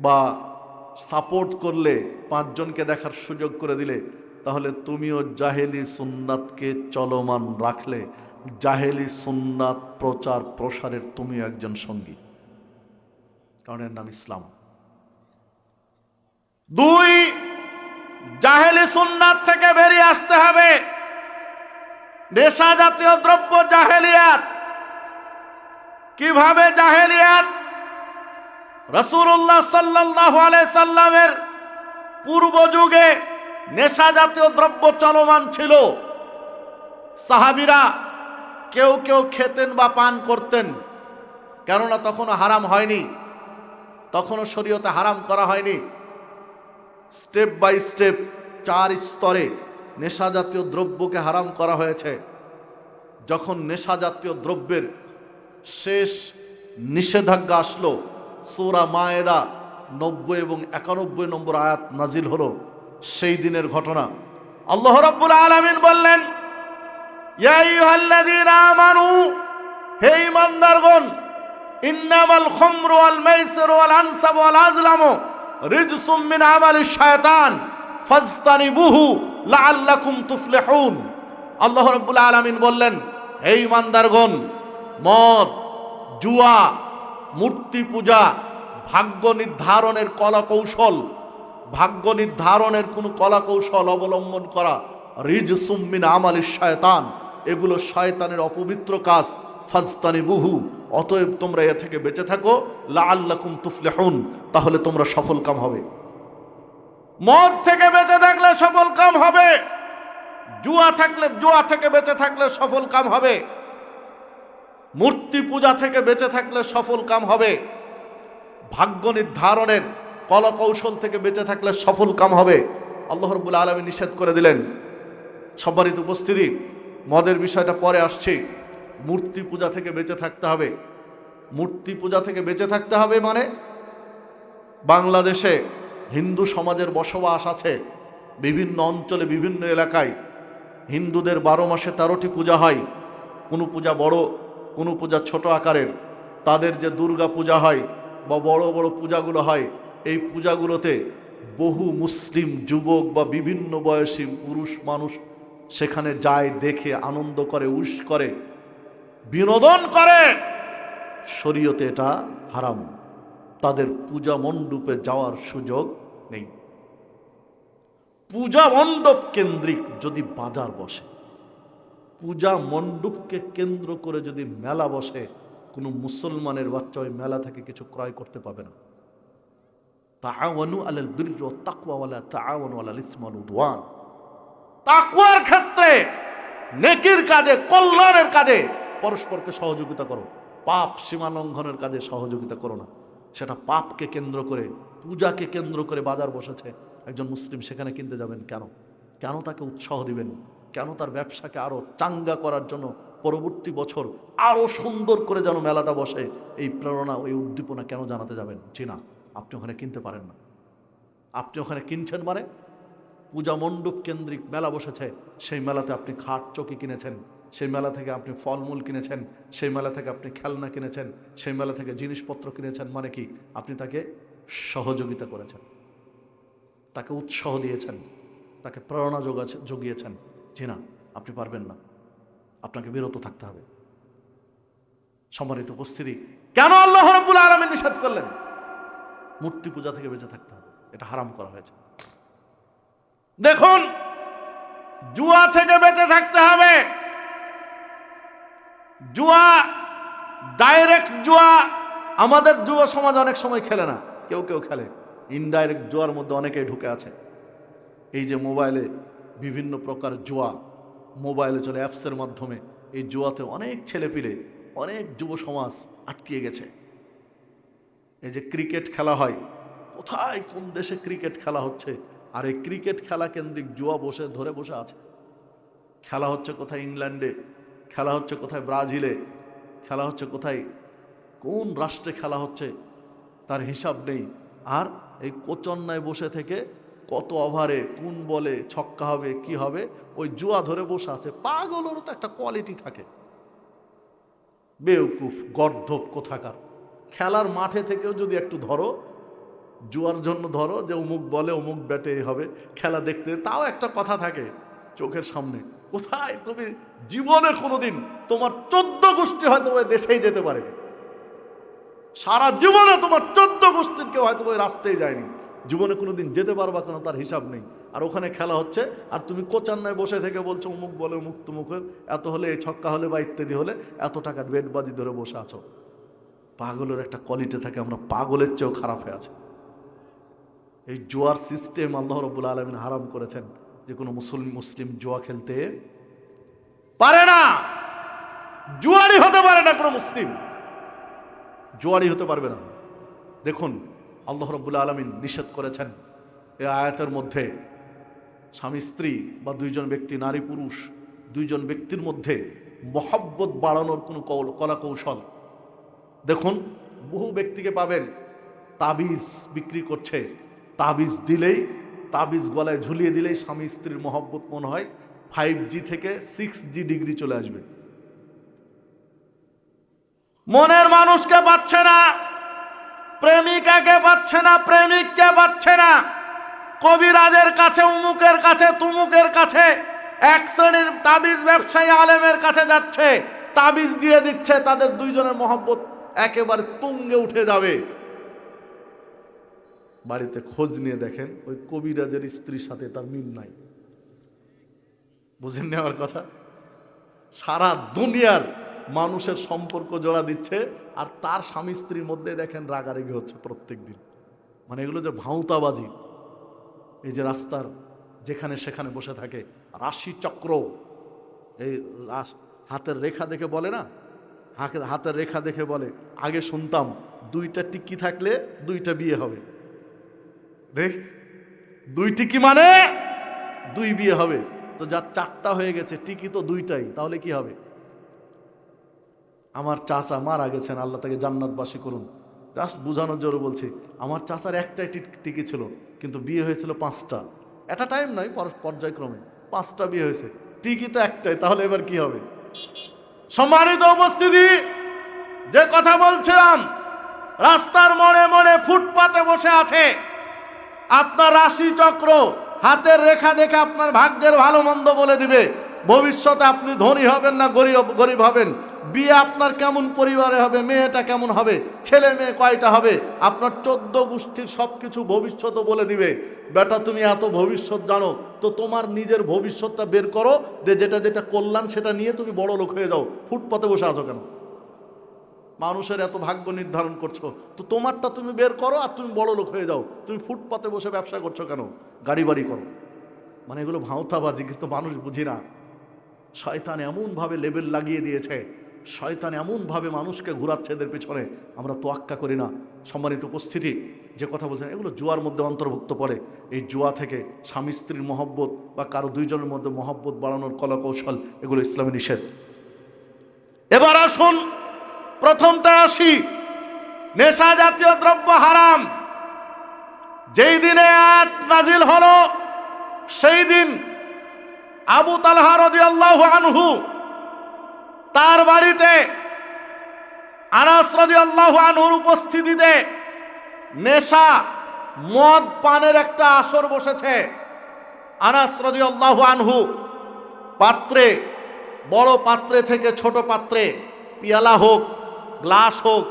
বা সাপোর্ট করলে, পাঁচজনকে দেখার সুযোগ করে দিলে, তাহলে তুমিও জাহেলি সুন্নাতকে চলমান রাখলে। জাহেলি সুন্নাত প্রচার প্রসারের তুমি একজন সঙ্গী, কারণ এর নাম ইসলাম। দুই, জাহেলি সুন্নাত থেকে বেরিয়ে আসতে হবে। নেশা জাতীয় দ্রব্য জাহেলিয়াত। কিভাবে জাহেলিয়াত? রাসূলুল্লাহ সাল্লাল্লাহু আলাইহি সাল্লামের পূর্ব যুগে নেশা জাতীয় দ্রব্য চলমান ছিল। সাহাবীরা কেউ কেউ খেতেন বা পান করতেন, কেননা তখনও হারাম হয়নি, তখনও শরীয়তে হারাম করা হয়নি। স্টেপ বাই স্টেপ, 4 স্তরে নেশা জাতীয় দ্রব্যকে হারাম করা হয়েছে। যখন নেশা জাতীয় দ্রব্যের শেষ নিষেধাজ্ঞা আসলো, সূরা মায়েদা 90 এবং 91 নম্বর আয়াত নাজিল হলো। সেই দিনের ঘটনা। আল্লাহ রাব্বুল আলামিন বললেন, ইয়া আইয়ুহাল্লাযীনা আমানু, হে ঈমানদারগণ, ইন্নামাল খামরু ওয়াল মাইসিরু ওয়াল আনসাবু ওয়াল আজলামু রিজসুম মিন আমালিশ শায়তান ফাজতানিবুহু লাআল্লাকুম তুফলিহুন। আল্লাহ রাব্বুল আলামিন বললেন, হে ঈমানদারগণ, মদ, জুয়া, মূর্তি পূজা, ভাগ্য নির্ধারণের কলা কৌশল, ভাগ্য নির্ধারণের কোনো কলা কৌশল অবলম্বন করা, রিজসুম মিন আমালিশ শায়তান, এগুলো শয়তানের অপবিত্র কাজ। ফাজতানিবুহু, অতএব তোমরা এ থেকে বেঁচে থাকো। লাআল্লাকুম তুফলিহুন, তাহলে তোমরা সফল কাম হবে। মদ থেকে বেঁচে থাকলে সফল কাম হবে। জুয়া থেকে বেঁচে থাকলে সফল কাম হবে। মূর্তি পূজা থেকে বেঁচে থাকলে সফল কাম হবে। ভাগ্য নির্ধারণের কলা কৌশল থেকে বেঁচে থাকলে সফল কাম হবে। আল্লাহ রাব্বুল আলামিন নিষেধ করে দিলেন। সম্মানিত উপস্থিতি, মদের বিষয়টা পরে আসছে। মূর্তি পূজা থেকে বেঁচে থাকতে হবে। মূর্তি পূজা থেকে বেঁচে থাকতে হবে মানে, বাংলাদেশে হিন্দু সমাজের বসবাস আছে বিভিন্ন অঞ্চলে, বিভিন্ন এলাকায়। হিন্দুদের 12 মাসে 13টি পূজা হয়। কোনো পূজা বড়, কোনো পূজা ছোট আকারের। তাদের যে দুর্গা পূজা হয় বা বড় বড় পূজাগুলো হয়, এই পূজাগুলোতে বহু মুসলিম যুবক বা বিভিন্ন বয়সী পুরুষ মানুষ সেখানে যায়, দেখে আনন্দ করে, উস করে, বিনোদন করে। শরীয়তে এটা হারাম। তাদের পূজা মণ্ডপে যাওয়ার সুযোগ নেই। পূজা মণ্ডপ কেন্দ্রিক যদি বাজার বসে, পূজা মণ্ডপকে কেন্দ্র করে যদি মেলা বসে, কোনো মুসলমানের বাচ্চা ওই মেলা থেকে কিছু ক্রয় করতে পাবে না। তাআওয়ানু আলাল বিররি ওয়াত তাকওয়া ওয়া লা তাআওয়ানু আলাল ইসমি ওয়াল উদওয়ান। তাকওয়ার ক্ষেত্রে, নেকির কাজে, কল্যাণের কাজে পরস্পরকে সহযোগিতা করো। পাপ সীমা লঙ্ঘনের কাজে সহযোগিতা করো না। সেটা পাপকে কেন্দ্র করে, পূজাকে কেন্দ্র করে বাজার বসেছে, একজন মুসলিম সেখানে কিনতে যাবেন কেন? কেন তাকে উৎসাহ দিবেন? কেন তার ব্যবসাকে আরো চাঙ্গা করার জন্য পরবর্তী বছর আরো সুন্দর করে যেন মেলাটা বসে, এই প্রেরণা, এই উদ্দীপনা কেন জানাতে যাবেন? জি না, আপনি ওখানে কিনতে পারেন না। আপনি ওখানে কিনছেন মানে, পূজা মণ্ডপ কেন্দ্রিক মেলা বসেছে, সেই মেলাতে আপনি খাট চৌকি কিনেছেন, সেই মেলা থেকে আপনি ফলমূল কিনেছেন, সেই মেলা থেকে আপনি খেলনা কিনেছেন, সেই মেলা থেকে জিনিসপত্র কিনেছেন, মানে কি? আপনি তাকে সহযোগিতা করেছেন, তাকে উৎসাহ দিয়েছেন, তাকে প্রেরণা জুগিয়েছেন। জি না, আপনি পারবেন না, আপনাকে বিরত থাকতে হবে। সম্মানিত উপস্থিতি, কেন আল্লাহ রাব্বুল আলামিন নিষেধ করলেন? মূর্তি পূজা থেকে বেঁচে থাকতে হবে, এটা হারাম করা হয়েছে। দেখুন, জুয়া থেকে বেঁচে থাকতে হবে। জুয়া, ডাইরেক্ট জুয়া আমাদের যুব সমাজ অনেক সময় খেলে না, কেউ কেউ খেলে। ইনডাইরেক্ট জুয়ার মধ্যে অনেকেই ঢুকে আছে। এই যে মোবাইলে বিভিন্ন প্রকার জুয়া, মোবাইলে চলে অ্যাপসের মাধ্যমে, এই জুয়াতে অনেক ছেলেপিলে, অনেক যুব সমাজ আটকিয়ে গেছে। এই যে ক্রিকেট খেলা হয়, কোথায় কোন দেশে ক্রিকেট খেলা হচ্ছে, আর এই ক্রিকেট খেলা কেন্দ্রিক জুয়া ধরে বসে আছে। খেলা হচ্ছে কোথায় ইংল্যান্ডে, খেলা হচ্ছে কোথায় ব্রাজিলে, খেলা হচ্ছে কোথায় কোন রাষ্ট্রে খেলা হচ্ছে তার হিসাব নেই। আর এই কোচন্নায় বসে থেকে কত ওভারে কোন বলে ছক্কা হবে কি হবে ওই জুয়া ধরে বসে আছে। পাগলেরও তো একটা কোয়ালিটি থাকে, বেউকুফ গর্ধব কোথাকার। খেলার মাঠে থেকেও যদি একটু ধরো, জুয়ার জন্য ধরো যে অমুক বলে অমুক ব্যাটে হবে, খেলা দেখতে তাও একটা কথা থাকে চোখের সামনে। কোথায় তুমি জীবনে কোনোদিন তোমার 14 গোষ্ঠী হয়তো ওই দেশেই যেতে পারেনি, সারা জীবনে তোমার 14 গোষ্ঠীর কেউ হয়তো ওই রাস্তায় যায়নি, জীবনে কোনোদিন যেতে পারবা কেন তার হিসাব নেই। আর ওখানে খেলা হচ্ছে আর তুমি কোচান্নায় বসে থেকে বলছো অমুক বলে অমুক তুমুক এত হলে, এই ছক্কা হলে বা ইত্যাদি হলে এত টাকার বেটবাজি ধরে বসে আছো। পাগলের একটা কোয়ালিটি থাকে, আমরা পাগলের চেয়েও খারাপ হয়ে আছে। এই জুয়ার সিস্টেম আল্লাহ রাব্বুল আলামিন হারাম করেছেন, যে কোনো মুসলিম জুয়া খেলতে পারে না, জুয়ারি হতে পারে না, কোনো মুসলিম জুয়ারি হতে পারবে না। দেখুন আল্লাহ রাব্বুল আলামিন নিষেধ করেছেন এই আয়াতের মধ্যে, স্বামী স্ত্রী বা দুইজন ব্যক্তি নারী পুরুষ দুইজন ব্যক্তির মধ্যে মহব্বত বাড়ানোর কোনো কলা কৌশল। দেখুন বহু ব্যক্তিকে পাবেন তাবিজ বিক্রি করছে, তাবিজ দিলেই, তাবিজ গলায় ঝুলিয়ে দিলেই স্বামী স্ত্রীর মহব্বত মনে হয় 5G থেকে 6G ডিগ্রি চলে আসবে। মনের মানুষকে পাচ্ছে না, প্রেমিকাকে পাচ্ছে না, প্রেমিককে পাচ্ছে না, কবিরাজের কাছে, উমুকের কাছে, তুমুকের কাছে, এক শ্রেণীর তাবিজ ব্যবসায়ী আলেমের কাছে যাচ্ছে, তাবিজ দিয়ে দিচ্ছে, তাদের দুইজনের মহব্বত একেবারে তুঙ্গে উঠে যাবে। বাড়িতে খোঁজ নিয়ে দেখেন ওই কবিরাজের স্ত্রীর সাথে তার মিল নাই। বুঝেন না আমার কথা? সারা দুনিয়ার মানুষের সম্পর্ক জোড়া দিচ্ছে, আর তার স্বামী স্ত্রীর মধ্যে দেখেন রাগারাগি হচ্ছে প্রত্যেক দিন। মানে এগুলো যে ভাঁওতাবাজি, এই যে রাস্তার যেখানে সেখানে বসে থাকে রাশি চক্র, এই হাতের রেখা দেখে বলে না, হাতের রেখা দেখে বলে, আগে শুনতাম 2টা টিকি থাকলে 2টা বিয়ে হবে, রে 2 টিকি মানে 2 বিয়ে হবে। তো যার 4টা হয়ে গেছে, টিকি তো 2টাই, তাহলে কি হবে? আমার চাচা মারা গেছেন, আল্লাহ তাকে জান্নাতবাসী করুন, জাস্ট বোঝানোর জন্য বলছি। আমার চাচার একটাই টিকি ছিল, কিন্তু বিয়ে হয়েছিল 5টা, একটা টাইম নয়, পর্যায়ক্রমে 5টা বিয়ে হয়েছে, টিকি তো একটাই, তাহলে এবার কি হবে? সম্মানিত উপস্থিতি, যে কথা বলছিলাম, রাস্তার মোড়ে মোড়ে ফুটপাতে বসে আছে আপনার রাশি চক্র, হাতের রেখা দেখে আপনার ভাগ্যের ভালো মন্দ বলে দিবে, ভবিষ্যতে আপনি ধনী হবেন না গরিব হবেন, বিয়ে আপনার কেমন পরিবারে হবে, মেয়েটা কেমন হবে, ছেলে মেয়ে কয়টা হবে, আপনার 14 গোষ্ঠীর সব কিছু ভবিষ্যৎ বলে দিবে। বেটা তুমি এত ভবিষ্যৎ জানো, তো তোমার নিজের ভবিষ্যৎটা বের করো, যে যেটা যেটা কল্যাণ সেটা নিয়ে তুমি বড় লোক হয়ে যাও। ফুটপাতে বসে আছো কেন? মানুষের এত ভাগ্য নির্ধারণ করছো, তো তোমারটা তুমি বের করো আর তুমি বড় লোক হয়ে যাও। তুমি ফুটপাতে বসে ব্যবসা করছো কেন? গাড়ি বাড়ি করো। মানে এগুলো ভাঁওতাবাজি, কিন্তু মানুষ বুঝি না। শয়তান এমনভাবে লেবেল লাগিয়ে দিয়েছে, শয়তান এমনভাবে মানুষকে ঘুরাচ্ছে এদের পিছনে, আমরা তোয়াক্কা করি না। সম্মানিত উপস্থিতি, যে কথা বলছেন এগুলো জুয়ার মধ্যে অন্তর্ভুক্ত পড়ে। এই জুয়া থেকে স্বামী স্ত্রীর মহব্বত বা কারো দুইজনের মধ্যে মহব্বত বাড়ানোর কলা কৌশল, এগুলো ইসলামে নিষেধ। এবার আসুন প্রথমটা আসি, নেশা জাতীয় দ্রব্য হারাম। যেই দিনে আয়াত নাজিল হলো সেই দিন আবু তালহা রাদিয়াল্লাহু আনহু তার বাড়িতে আনাস রাদিয়াল্লাহু আনহুর উপস্থিতিতে নেশা মদ পানের একটা আসর বসেছে। আনাস রাদিয়াল্লাহু আনহু পাত্রে, বড় পাত্রে থেকে ছোট পাত্রে, পিয়ালা হোক, গ্লাস হোক,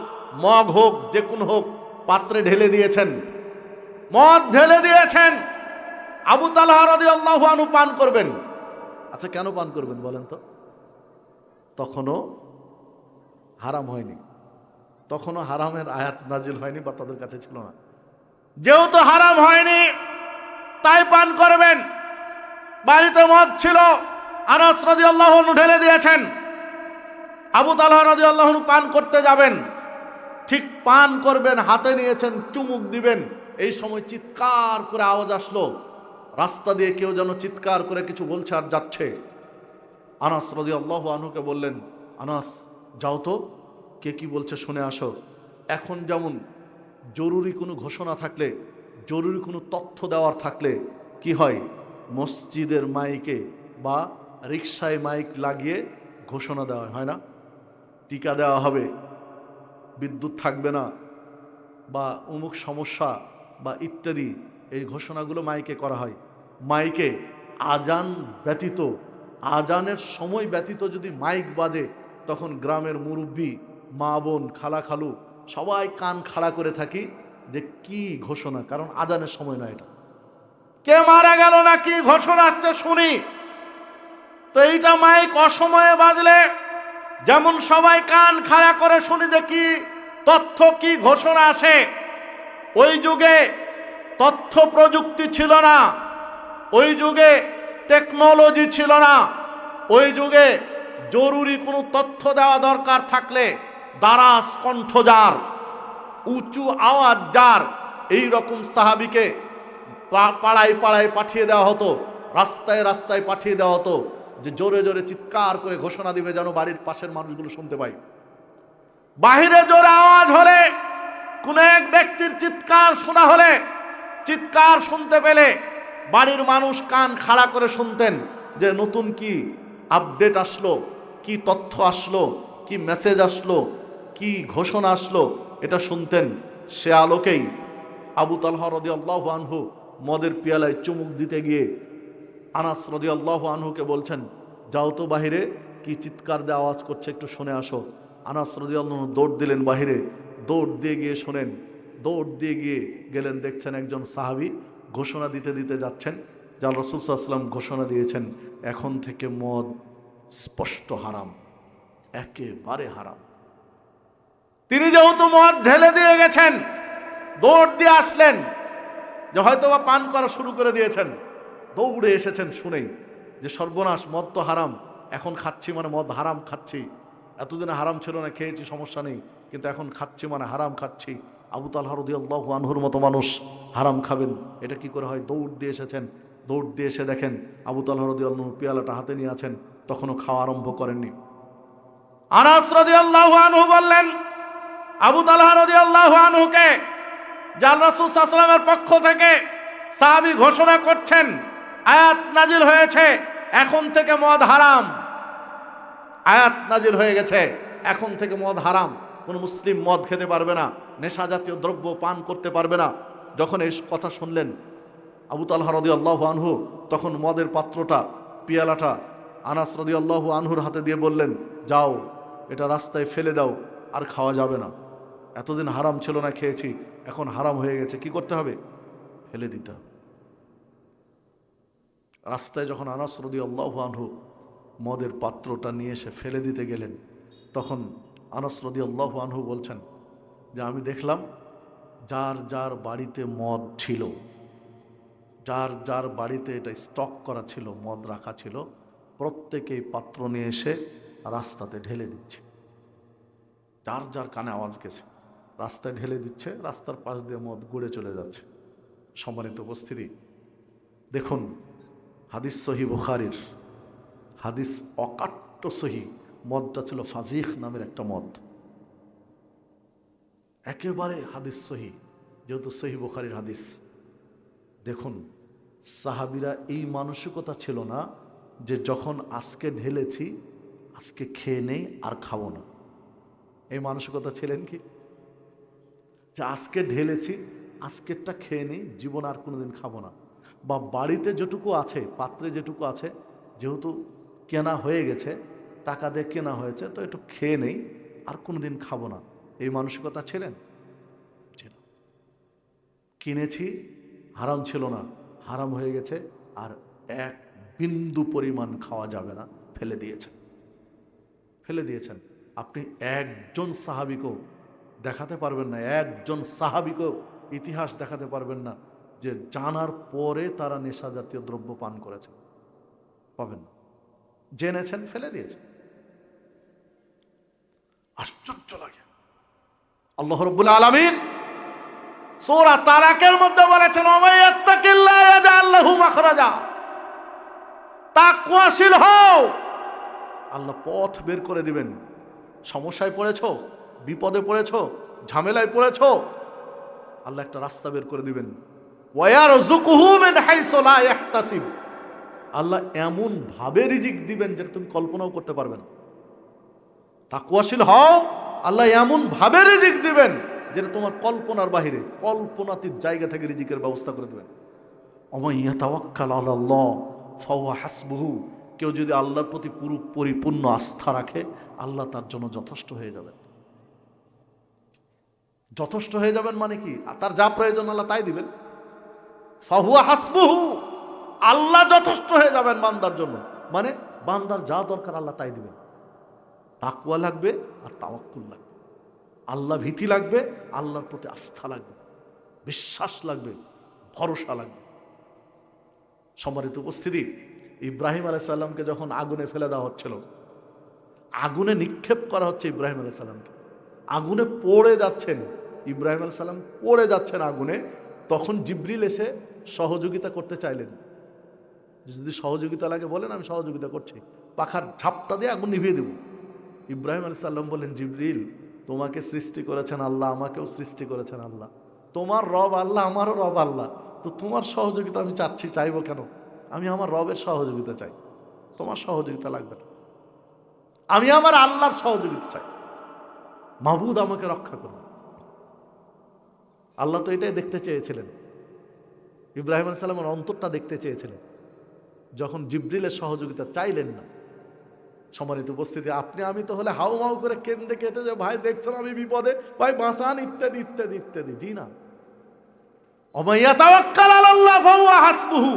মগ হোক, যে কোন হোক, পাত্রে ঢেলে দিয়েছেন, মদ ঢেলে দিয়েছেন। আবু তালহা রাদিয়াল্লাহু আনহু পান করবেন। আচ্ছা কেন পান করবেন বলেন তো? তখনও হারাম হয়নি, তখনও হারামের আয়াত নাজিল হয়নি বা তাদের কাছে ছিল না। যেহেতু হারাম হয়নি তাই পান করবেন। বাড়িতে মদ ছিল, আনাস রাদিয়াল্লাহু আনহু ঢেলে দিয়েছেন, আবু তালহা রাদিয়াল্লাহু আনহু পান করতে যাবেন। ঠিক পান করবেন, হাতে নিয়েছেন, চুমুক দিবেন, এই সময় চিৎকার করে আওয়াজ আসলো, রাস্তা দিয়ে কেউ যেন চিৎকার করে কিছু বলছে আর যাচ্ছে। আনাস রাদিয়াল্লাহু আনহুকে বললেন, আনাস যাও তো, কে কি বলছে শুনে আসো। এখন যেমন জরুরি কোনো ঘোষণা থাকলে, জরুরি কোনো তথ্য দেওয়ার থাকলে কি হয়, মসজিদের মাইকে বা রিকশায় মাইক লাগিয়ে ঘোষণা দেওয়া হয় না? টিকা দেওয়া হবে, বিদ্যুৎ থাকবে না, বা অমুক সমস্যা বা ইত্যাদি, এই ঘোষণাগুলো মাইকে করা হয়। মাইকে আজান ব্যতীত, আজানের সময় ব্যতীত যদি মাইক বাজে, তখন গ্রামের মুরব্বী, মা বোন, খালা খালু সবাই কান খাড়া করে থাকি যে কি ঘোষণা, কারণ আজানের সময় না, এটা কে মারা গেল না কি ঘোষণা আসছে শুনি। তো এইটা মাইক অসময়ে বাজলে যেমন সবাই কান খাড়া করে শুনি যে কি তথ্য, কি ঘোষণা আসে। ওই যুগে তথ্য প্রযুক্তি ছিল না, ওই যুগে টেকনোলজি ছিল না, ওই যুগে জরুরি কোনো তথ্য দেওয়া দরকার থাকলে দারাজ কণ্ঠ যার, উঁচু আওয়াজ যার, এই রকম সাহাবীকে পাড়ায় পাড়ায় পাঠিয়ে দেওয়া হতো, রাস্তায় রাস্তায় পাঠিয়ে দেওয়া হতো, যে জোরে জোরে চিৎকার করে ঘোষণা দিবে যেন বাড়ির পাশের মানুষগুলো শুনতে পায়। বাহিরে জোরে আওয়াজ হলে, কোন এক ব্যক্তির চিৎকার শোনা হলে, চিৎকার শুনতে পেলে বাড়ির মানুষ কান খাড়া করে শুনতেন যে নতুন কি আপডেট আসলো, কি তথ্য আসলো, কি মেসেজ আসলো, কি ঘোষণা আসলো, এটা শুনতেন। সে আলোকেই আবু তালহা রাদিয়াল্লাহু আনহু মদের পিয়ালায় চুমুক দিতে গিয়ে আনাস রাদিয়াল্লাহু আনহুকে বলছেন, যাও তো বাহিরে, কি চিৎকার দিয়ে আওয়াজ করছে একটু শুনে আসো। আনাস রাদিয়াল্লাহু আনহু দৌড় দিলেন বাহিরে, দৌড় দিয়ে গিয়ে শোনেন, দৌড় দিয়ে গিয়ে গেলেন, দেখছেন একজন সাহাবী ঘোষণা দিতে দিতে যাচ্ছেন যে রাসূল সাল্লাল্লাহু আলাইহি ওয়াসাল্লাম ঘোষণা দিয়েছেন এখন থেকে মদ স্পষ্ট হারাম, একেবারে হারাম। তিনি যেহেতু মদ ঢেলে দিয়ে গেছেন, দৌড় দিয়ে আসলেন, যে হয়তো বা পান করা শুরু করে দিয়েছেন, দৌড়ে এসেছেন শুনেই যে সর্বনাশ, মদ তো হারাম, এখন খাচ্ছি মানে মদ হারাম খাচ্ছি, এতদিনে হারাম ছিল না, খেয়েছি সমস্যা নেই, কিন্তু এখন খাচ্ছি মানে হারাম খাচ্ছি। আবু তালহা রাদিয়াল্লাহু আনহুর মতো মানুষ হারাম খাবেন, এটা কি করে হয়? দৌড় দিয়ে এসেছেন, দৌড় দিয়ে এসে দেখেন আবু তালহা রাদিয়াল্লাহু আনহু পেয়ালাটা হাতে নিয়ে আছেন, তখনও খাওয়া আরম্ভ করেননি। আনাস রাদিয়াল্লাহু আনহু বললেন আবু তালহা রাদিয়াল্লাহু আনহুকে, যে রাসূল সাল্লাল্লাহু আলাইহি ওয়াসাল্লামের পক্ষ থেকে সাহাবী ঘোষণা করছেন, আয়াত নাজিল হয়েছে এখন থেকে মদ হারাম, আয়াত নাজিল হয়ে গেছে এখন থেকে মদ হারাম, কোন মুসলিম মদ খেতে পারবে না, নেশা জাতীয় দ্রব্য পান করতে পারবে না। যখন এই কথা শুনলেন আবু তালহা রাদিয়াল্লাহু আনহু, তখন মদের পাত্রটা, পিয়ালাটা আনাস রাদিয়াল্লাহু আনহুর হাতে দিয়ে বললেন, যাও এটা রাস্তায় ফেলে দাও, আর খাওয়া যাবে না, এতদিন হারাম ছিল না, খেয়েছি, এখন হারাম হয়ে গেছে, কি করতে হবে? ফেলে দিতে হবে। রাস্তায় যখন আনাস রাদিয়াল্লাহু আনহু মদের পাত্রটা নিয়ে এসে ফেলে দিতে গেলেন, তখন আনাস রাদিয়াল্লাহু আনহু বলছেন যে আমি দেখলাম যার যার বাড়িতে মদ ছিল, যার যার বাড়িতে এটা স্টক করা ছিল, মদ রাখা ছিল, প্রত্যেকেই পাত্র নিয়ে এসে রাস্তাতে ঢেলে দিচ্ছে, যার যার কানে আওয়াজ গেছে রাস্তায় ঢেলে দিচ্ছে, রাস্তার পাশ দিয়ে মদ গড়ে চলে যাচ্ছে। সম্মানিত উপস্থিতি, দেখুন হাদিস সহিহ বুখারীর হাদিস, অকাট্য সহিহ, মদটা ছিল ফাজিখ নামের একটা মদ, একেবারে হাদিস সহিহ, যেহেতু সহিহ বুখারীর হাদিস। দেখুন সাহাবীরা এই মানসিকতা ছিল না যে যখন আজকে ঢেলেছি আজকে খেয়ে নেই আর খাবো না, এই মানসিকতা ছিলেন কি? যে আজকে ঢেলেছি আজকেরটা খেয়ে নেই, জীবন আর কোনোদিন খাবো না, বা বাড়িতে যেটুকু আছে, পাত্রে যেটুকু আছে, যেহেতু কেনা হয়ে গেছে, টাকা দিয়ে কেনা হয়েছে, তো একটু খেয়ে নেই আর কোনোদিন খাবো না, এই মানসিকতা ছিলেন? ছিল। কিনেছি, হারাম ছিল না, হারাম হয়ে গেছে, আর এক বিন্দু পরিমাণ খাওয়া যাবে না, ফেলে দিয়েছেন, ফেলে দিয়েছেন। আপনি একজন সাহাবীকেও দেখাতে পারবেন না, একজন সাহাবীকেও ইতিহাস দেখাতে পারবেন না যে জানার পরে তারা নেশা জাতীয় দ্রব্য পান করেছে, পাবেন না। জেনেছেন, ফেলে দিয়েছেন। আশ্চর্য লাগে, আল্লাহ রাব্বুল আলামিন সূরা তারাকের মধ্যে বলেছেন, ওমাইয়াত্তাকিল্লাহ ইয়াজআল লাহু মাখরাজা, তাকওয়াশীল হও, আল্লাহ পথ বের করে দিবেন। সমস্যায় পড়েছো, বিপদে পড়েছো, ঝামেলায় পড়েছো, আল্লাহ একটা রাস্তা বের করে দিবেন। ওয়ায়ারযুকুহু মিন হাইসু লা ইয়াহতাসিব, আল্লাহ এমন ভাবে রিজিক দিবেন যেটা তুমি কল্পনাও করতে পারবে না। তাকওয়াশীল হও, আল্লাহ এমন ভাবে রিজিক দিবেন যেটা তোমার কল্পনার বাহিরে, কল্পনাতীত জায়গা থেকে রিজিকের ব্যবস্থা করে দেবেন। ওমান ইয়াতাওয়াক্কাল আলাল্লাহ ফাহুয়া হাসবুহু, কেউ যদি আল্লাহর প্রতি পুরো পরিপূর্ণ আস্থা রাখে, আল্লাহ তার জন্য যথেষ্ট হয়ে যাবেন। যথেষ্ট হয়ে যাবেন মানে কি? তার যা প্রয়োজন আল্লাহ তাই দিবেন। ফাহুয়া হাসবুহু, আল্লাহ যথেষ্ট হয়ে যাবেন বান্দার জন্য, মানে বান্দার যা দরকার আল্লাহ তাই দিবেন। তাকওয়া লাগবে আর তাওয়াক্কুল লাগবে, আল্লাহ ভীতি লাগবে, আল্লাহর প্রতি আস্থা লাগবে, বিশ্বাস লাগবে, ভরসা লাগবে। সম্মানিত উপস্থিতি, ইব্রাহিম আলাইহিস সালামকে যখন আগুনে ফেলে দেওয়া হচ্ছিল, আগুনে নিক্ষেপ করা হচ্ছে ইব্রাহিম আলাইহিস সালামকে, আগুনে পড়ে যাচ্ছেন ইব্রাহিম আলাইহিস সালাম, পড়ে যাচ্ছেন আগুনে, তখন জিবরিল এসে সহযোগিতা করতে চাইলেন। যদি সহযোগিতা লাগে বলেন, আমি সহযোগিতা করছি, পাখার ঝাপটা দিয়ে আগুন নিভিয়ে দেব। ইব্রাহিম আলাইহিস সালাম বললেন, জিবরিল, তোমাকে সৃষ্টি করেছেন আল্লাহ, আমাকেও সৃষ্টি করেছেন আল্লাহ, তোমার রব আল্লাহ, আমারও রব আল্লাহ, তো তোমার সহযোগিতা আমি চাইবো কেন? আমি আমার রবের সহযোগিতা চাই, তোমার সহযোগিতা লাগবে না, আমি আমার আল্লাহর সহযোগিতা চাই, মাহবুদ আমাকে রক্ষা করবে। আল্লাহ তো এটাই দেখতে চেয়েছিলেন, ইব্রাহিম আলাইহিস সালামের অন্তরটা দেখতে চেয়েছিলেন, যখন জিবরিলের সহযোগিতা চাইলেন না। সম্মানিত উপস্থিতি, আপনি আমি তো হলে হাউ মাউ করে কেঁদে কেটে যে ভাই দেখছেন আমি বিপদে, ভাই বাঁচান, ইত্যাদি ইত্যাদি ইত্যাদি। জি না, ওমাইয়া তাওয়াক্কাল আলাল্লাহ ফাহুয়া হাসবুহু,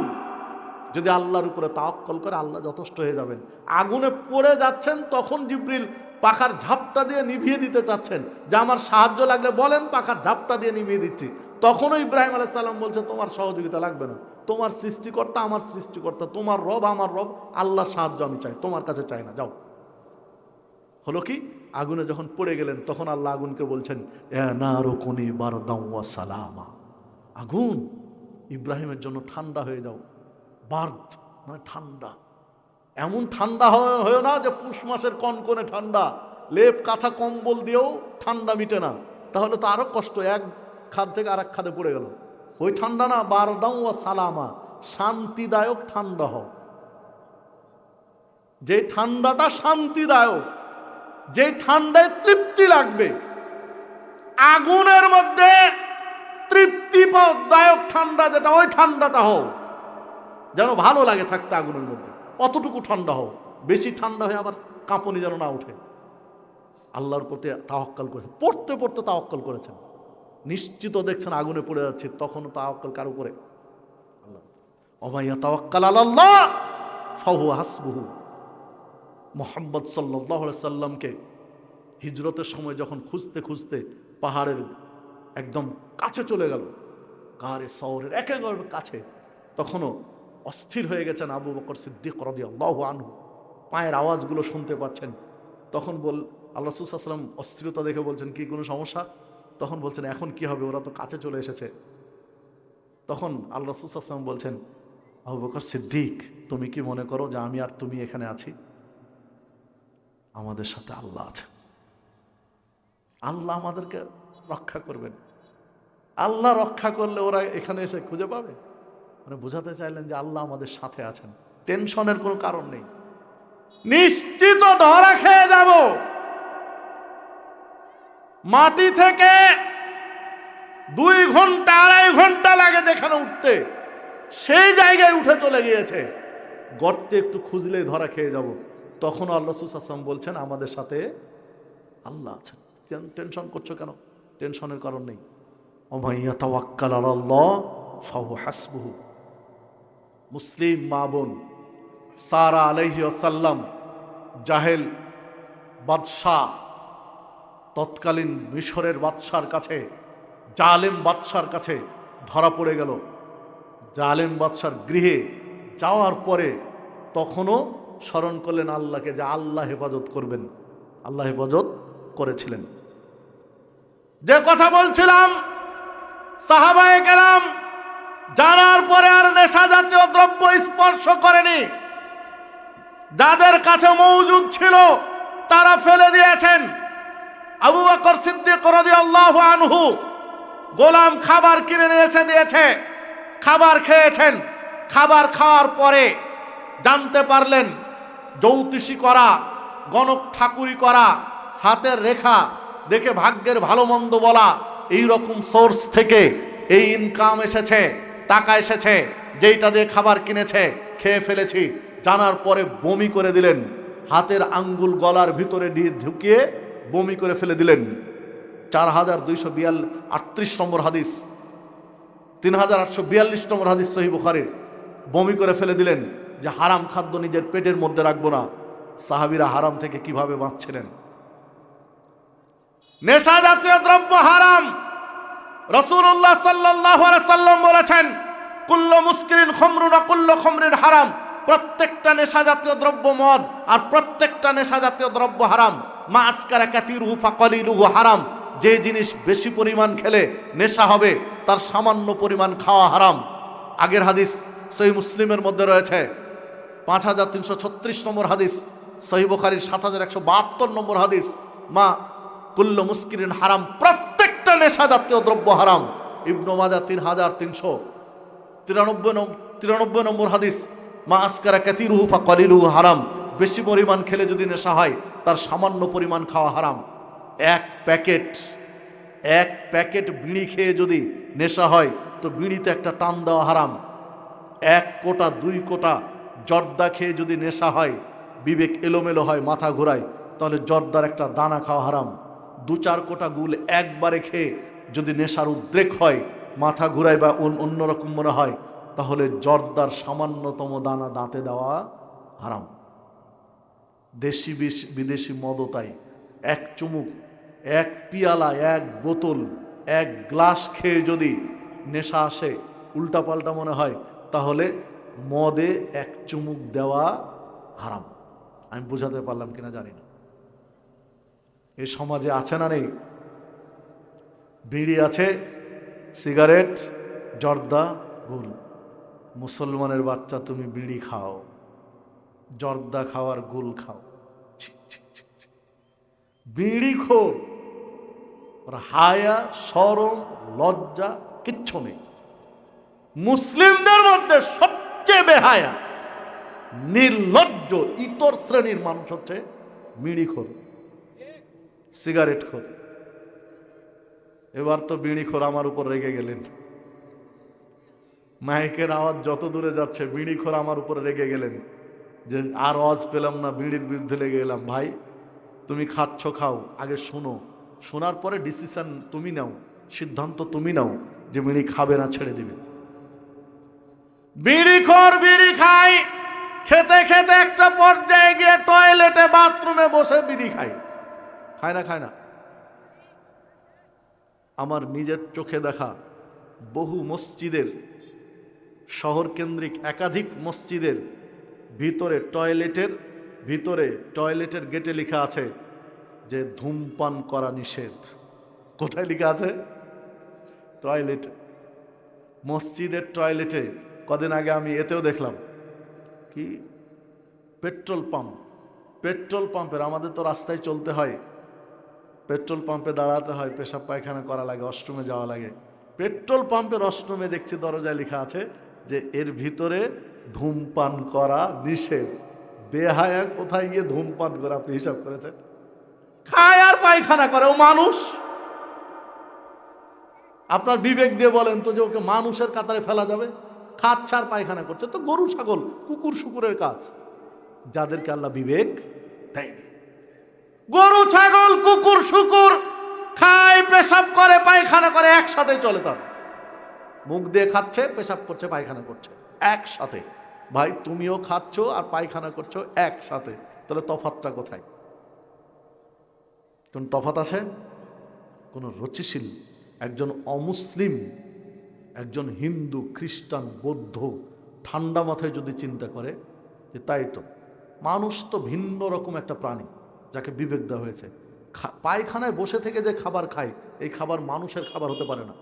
যদি আল্লাহর উপরে তাওয়াক্কুল করে আল্লাহ যথেষ্ট হয়ে যাবেন। আগুনে পড়ে যাচ্ছেন, তখন জিবরিল পাখার ঝাপটা দিয়ে নিভিয়ে দিতে চাচ্ছেন, যে আমার সাহায্য লাগলে বলেন, পাখার ঝাপটা দিয়ে নিভিয়ে দিচ্ছি। তখনও ইব্রাহিম আলাইহিস সালাম বলছে, তোমার সহযোগিতা লাগবে না, তোমার সৃষ্টিকর্তা আমার সৃষ্টিকর্তা, তোমার রব আমার রব, আল্লাহর সাহায্য আমি চাই, তোমার কাছে চাই না, যাও। হলো কি, আগুনে যখন পড়ে গেলেন, তখন আল্লাহ আগুনকে বলছেন, ইয়া নারু কুনি বারদাও ওয়া সালামা, আগুন ইব্রাহিমের জন্য ঠান্ডা হয়ে যাও। বার্দ মানে ঠান্ডা, এমন ঠান্ডা হয় না যে পুষ মাসের কনকনে ঠান্ডা, লেপ কাঁথা কম্বল দিয়েও ঠান্ডা মিটে না, তাহলে তো আরো কষ্ট, এক খাদ থেকে আরেক খাদে পড়ে গেল। ওই ঠান্ডা না, বারদাও ওয়া সালামা, শান্তিদায়ক ঠান্ডা হও। যে ঠান্ডাটা শান্তিদায়ক, যে ঠান্ডায় তৃপ্তি লাগবে, আগুনের মধ্যে তৃপ্তিদায়ক ঠান্ডা যেটা, ওই ঠান্ডাটা হও, যেন ভালো লাগে থাকতে আগুনের মধ্যে, অতটুকু ঠান্ডা হও। বেশি ঠান্ডা হয়ে আবার কাঁপুনি যেন না ওঠে। আল্লাহর প্রতি তাওয়াক্কুল করেছেন, পড়তে পড়তে তাওয়াক্কুল করেছেন, নিশ্চিত দেখছেন আগুনে পড়ে যাচ্ছে, তখনও তাওয়াক্কুল কার উপরে? আল্লাহ। ওমাইয়া তাওয়াক্কাল আলাল্লাহ ফাহুয়া হাসবুহু। মুহাম্মদ সাল্লাল্লাহু আলাইহি সাল্লামকে হিজরতের সময় যখন খুঁজতে খুঁজতে পাহাড়ের একদম কাছে চলে গেল, গারে সওরের একেবারে কাছে, তখনও অস্থির হয়ে গেছেন আবু বকর সিদ্দিক রাদিয়াল্লাহু আনহু, পায়ের আওয়াজগুলো শুনতে পাচ্ছেন। তখন আল্লাহ রাসূল সাল্লাল্লাহু আলাইহি ওয়াসাল্লাম অস্থিরতা দেখে বলছেন, কি কোনো সমস্যা? তখন বলছেন, এখন কি হবে, ওরা তো কাছে চলে এসেছে। তখন আল্লাহ রাসূল সাল্লাল্লাহু আলাইহি ওয়াসাল্লাম বলছেন, আবু বকর সিদ্দিক, তুমি কি মনে করো যে আমি আর তুমি এখানে আছি? আমাদের সাথে আল্লাহ আছে, আল্লাহ আমাদেরকে রক্ষা করবেন। আল্লাহ রক্ষা করলে ওরা এখানে এসে খুঁজে পাবে? মানে বোঝাতে চাইলেন যে আল্লাহ আমাদের সাথে আছেন, টেনশনের কোনো কারণ নেই, নিশ্চিত ধরা খেয়ে যাব। মাটি থেকে 2 ঘন্টা 2.5 ঘন্টা লাগে যেখানে উঠতে, সেই জায়গায় উঠে চলে গিয়েছে, গর্তে একটু খুঁজলেই ধরা খেয়ে যাব। তখন আল্লাহ রাসূল সাল্লাল্লাহু আলাইহি ওয়াসাল্লাম বলছেন, আমাদের সাথে আল্লাহ আছেন, টেনশন করছো কেন? টেনশনের কারণ নেই। ওমাইয়া তাওয়াক্কাল আলাল্লাহ ফাহুয়া হাসবুহু। মুসলিম মা বোন সারা আলাইহিস সালাম, জাহেল বাদশাহ, তৎকালীন মিশরের বাদশার কাছে, জালেম বাদশার কাছে ধরা পড়ে গেল। জালেম বাদশার গৃহে যাওয়ার পরে তখনও স্মরণ করলেন আল্লাহকে, যে আল্লাহ হেফাজত করবেন। আল্লাহ হেফাজত করেছিলেন। যে কথা বলছিলাম, সাহাবায়ে কেরাম জানার পরে আর নেশা জাতীয় দ্রব্য স্পর্শ করেনি। যাদের কাছে মওজুদ ছিল তারা ফেলে দিয়েছেন। আবু বকর সিদ্দিক রাদিয়াল্লাহু আনহু গোলাম খাবার কিনে নিয়ে এসে দিয়েছে, খাবার খেয়েছেন। খাবার খাওয়ার পরে জানতে পারলেন জ্যোতিষী করা, গণক ঠাকুরি করা, হাতের রেখা দেখে ভাগ্যের ভালো মন্দ বলা, এই রকম সোর্স থেকে এই ইনকাম এসেছে, টাকা এসেছে, যেইটা দিয়ে খাবার কিনেছে খেয়ে ফেলেছি। জানার পরে বমি করে দিলেন, হাতের আঙ্গুল গলার ভিতরে দিয়ে ঢুকিয়ে বমি করে ফেলে দিলেন। 4238 নম্বর হাদিস, 3842 নম্বর হাদিস সহিহ বুখারীর। বমি করে ফেলে দিলেন যে হারাম খাদ্য নিজের পেটের মধ্যে রাখবো না। সাহাবীরা হারাম থেকে কিভাবে বাঁচছিলেন? নেশা জাতীয় দ্রব্য হারাম। রাসূলুল্লাহ সাল্লাল্লাহু আলাইহি সাল্লাম বলেছেন, কুল্লু মুসকিরিন খামরুন ওয়া কুল্লু খামরিন হারাম। প্রত্যেকটা নেশা জাতীয় দ্রব্য মদ, আর প্রত্যেকটা নেশা জাতীয় দ্রব্য হারাম। মা আসকারা কাসীরুহু ফাকালিলুহু হারাম। যে জিনিস বেশি পরিমাণ খেলে নেশা হবে, তার সামান্য পরিমাণ খাওয়া হারাম। আগের হাদিস সহিহ মুসলিমের মধ্যে রয়েছে, 5336 নম্বর হাদিস, সহিহ বুখারীর 7172 নম্বর হাদিস, মা কুল্লু মুসকিরিন হারাম। প্রত্যেকটা নেশা জাতীয় দ্রব্য হারাম। ইবনু মাজাহ 3393 নম্বর হাদিস, মা আসকারা কাসীরুহু ফাকালিলুহু হারাম। বেশি পরিমাণ খেলে যদি নেশা হয়, তার সামান্য পরিমাণ খাওয়া হারাম। এক প্যাকেট বিড়ি খেয়ে যদি নেশা হয়, তো বিড়িতে একটা টান দেওয়া হারাম। 1 কোটা 2 কোটা জর্দা খেয়ে যদি নেশা হয়, বিবেক এলোমেলো হয়, মাথা ঘোরায়, তাহলে জর্দার একটা দানা খাওয়া হারাম। 2-4 কোটা গুল একবারে খেয়ে যদি নেশার উদ্রেক হয়, মাথা ঘুরায় বা অন্যরকম মনে হয়, তাহলে জর্দার সামান্যতম দানা দাঁতে দেওয়া হারাম। দেশি বিদেশি মদও তাই। 1 চুমুক, 1 পিয়ালা, 1 বোতল, 1 গ্লাস খেয়ে যদি নেশা আসে, উল্টাপাল্টা মনে হয়, তাহলে মদে 1 চুমুক দেওয়া হারাম। আমি বুঝাতে পারলাম কিনা জানি না। এই সমাজে আছে না নেই? বিড়ি আছে, সিগারেট, জর্দা, গুল। মুসলমানের বাচ্চা তুমি বিড়ি খাও, জর্দা খাও আর গুল খাও। বিড়ি খোর, হায়া শরম লজ্জা কিচ্ছু নেই। মুসলিমদের মধ্যে সবচেয়ে বেহায়া, নির্লজ্জ, ইতর শ্রেণীর মানুষ হচ্ছে বিড়ি খোর, সিগারেট খোর। এবার তো বিড়ি খোর আমার উপর রেগে গেলেন। মাইকের আওয়াজ যত দূরে যাচ্ছে, বিড়ি খোর আমার উপরে রেগে গেলেন যে আর আওয়াজ পেলাম না, বিড়ির বিরুদ্ধে লেগে গেলাম। ভাই, তুমি খাচ্ছ খাও, আগে শোনো, শোনার পরে ডিসিশন তুমি নাও, সিদ্ধান্ত তুমি নাও যে বিড়ি খাবে না ছেড়ে দিবে। বিড়ি খোর বিড়ি খায়, খেতে খেতে একটা পর্যায়ে গিয়ে টয়লেটে বাথরুমে বসে বিড়ি খায়। খায় না? খায় না? আমার নিজের চোখে দেখা বহু মসজিদের, শহর কেন্দ্রিক একাধিক মসজিদের ভিতরে টয়লেটের গেটে লেখা আছে যে ধূমপান করা নিষেধ। কোথায় লেখা আছে? টয়লেটে, মসজিদের টয়লেটে। কদিন আগে আমি এতেও দেখলাম কি, পেট্রোল পাম্পের, আমাদের তো রাস্তায় চলতে হয়, পেট্রোল পাম্পে দাঁড়াতে হয়, পেশাব পায়খানা করা লাগে, ওয়াশরুমে যাওয়া লাগে। পেট্রোল পাম্পের ওয়াশরুমে দেখছি দরজায় লেখা আছে যে এর ভিতরে ধূমপান করা নিষেধ। বেহায়া কোথায় গিয়ে ধূমপান করে আপনি হিসাব করেছেন? খায় আর পায়খানা করে, ও মানুষ। আপনার বিবেক দিয়ে বলেন তো যে ওকে মানুষের কাতারে ফেলা যাবে? খাচ্ছে আর পায়খানা করছে, তো গরু ছাগল কুকুর শুকুরের কাজ, যাদেরকে আল্লাহ বিবেক দেয়নি। গরু ছাগল কুকুর শুকুর খায়, পেশাব করে, পায়খানা করে, একসাথে চলে। তার মুখ দিয়ে খাচ্ছে, পেশাব করছে, পায়খানা করছে একসাথে। ভাই, তুমিও খাচ্ছ আর পায়খানা করছো একসাথে, তাহলে তফাৎটা কোথায়? কোন তফাৎ আছে? কোন রুচিশীল একজন অমুসলিম, একজন হিন্দু, খ্রিস্টান, বৌদ্ধ ঠান্ডা মাথায় যদি চিন্তা করে যে তাই তো, মানুষ তো ভিন্ন রকম একটা প্রাণী যাকে বিবেক দেওয়া হয়েছে, পায়খানায় বসে থেকে যে খাবার খায়, এই খাবার মানুষের খাবার হতে পারে না।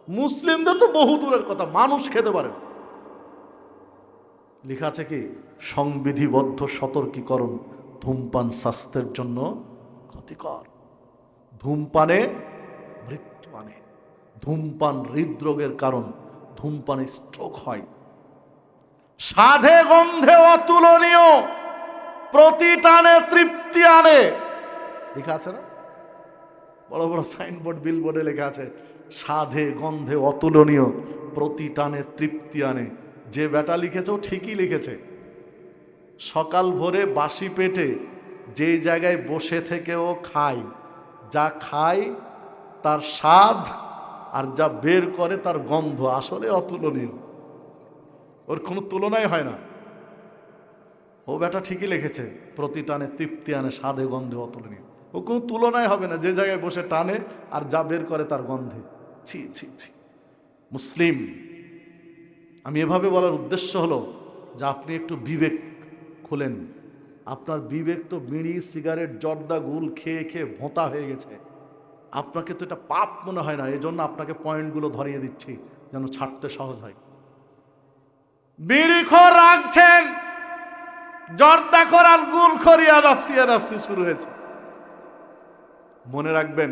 মুসলিমদের তো বহু দূরের কথা, মানুষ খেতে পারে না। লেখা আছে কি, সংবিধিবদ্ধ সতর্কীকরণ, ধূমপান স্বাস্থ্যের জন্য ক্ষতিকর। ধূমপানে মৃত্যু আনে, ধূমপান হৃদরোগের কারণ, ধূমপানে স্ট্রোক হয়। সাধে গন্ধে অতুলনীয়, প্রতি টানে তৃপ্তি আনে। লেখা আছে না, বড় বড় সাইনবোর্ড বিলবোর্ডে লেখা আছে, সাধে গন্ধে অতুলনীয়, প্রতি টানে তৃপ্তি আনে। যে বেটা লিখেছে ও ঠিকই লিখেছে। সকাল ভোরে বাসি পেটে যে জায়গায় বসে থেকে ও খায়, যা খায় তার স্বাদ আর যা বের করে তার গন্ধ আসলে অতুলনীয়, ওর কোনো তুলনাই হয় না। ও বেটা ঠিকই লিখেছে, প্রতি টানে তৃপ্তি আনে, স্বাদে গন্ধে অতুলনীয়। ও কোনো তুলনাই হবে না, যে জায়গায় বসে টানে আর যা বের করে তার গন্ধে। ছি ছি ছি। মুসলিম, আমি এভাবে বলার উদ্দেশ্য হলো যে আপনি একটু বিবেক খোলেন। আপনার বিবেক তো বিড়ি সিগারেট জর্দা গুল খেয়ে খেয়ে ভোঁতা হয়ে গেছে। আপনাকে তো এটা পাপ মনে হয় না, এই জন্য আপনাকে পয়েন্টগুলো ধরিয়ে দিচ্ছি যেন ছাড়তে সহজ হয়। বিড়িখোর রাখছেন, জর্দাখোর আর গুলখোর ইয়ানাফসি শুরু হয়েছে। মনে রাখবেন,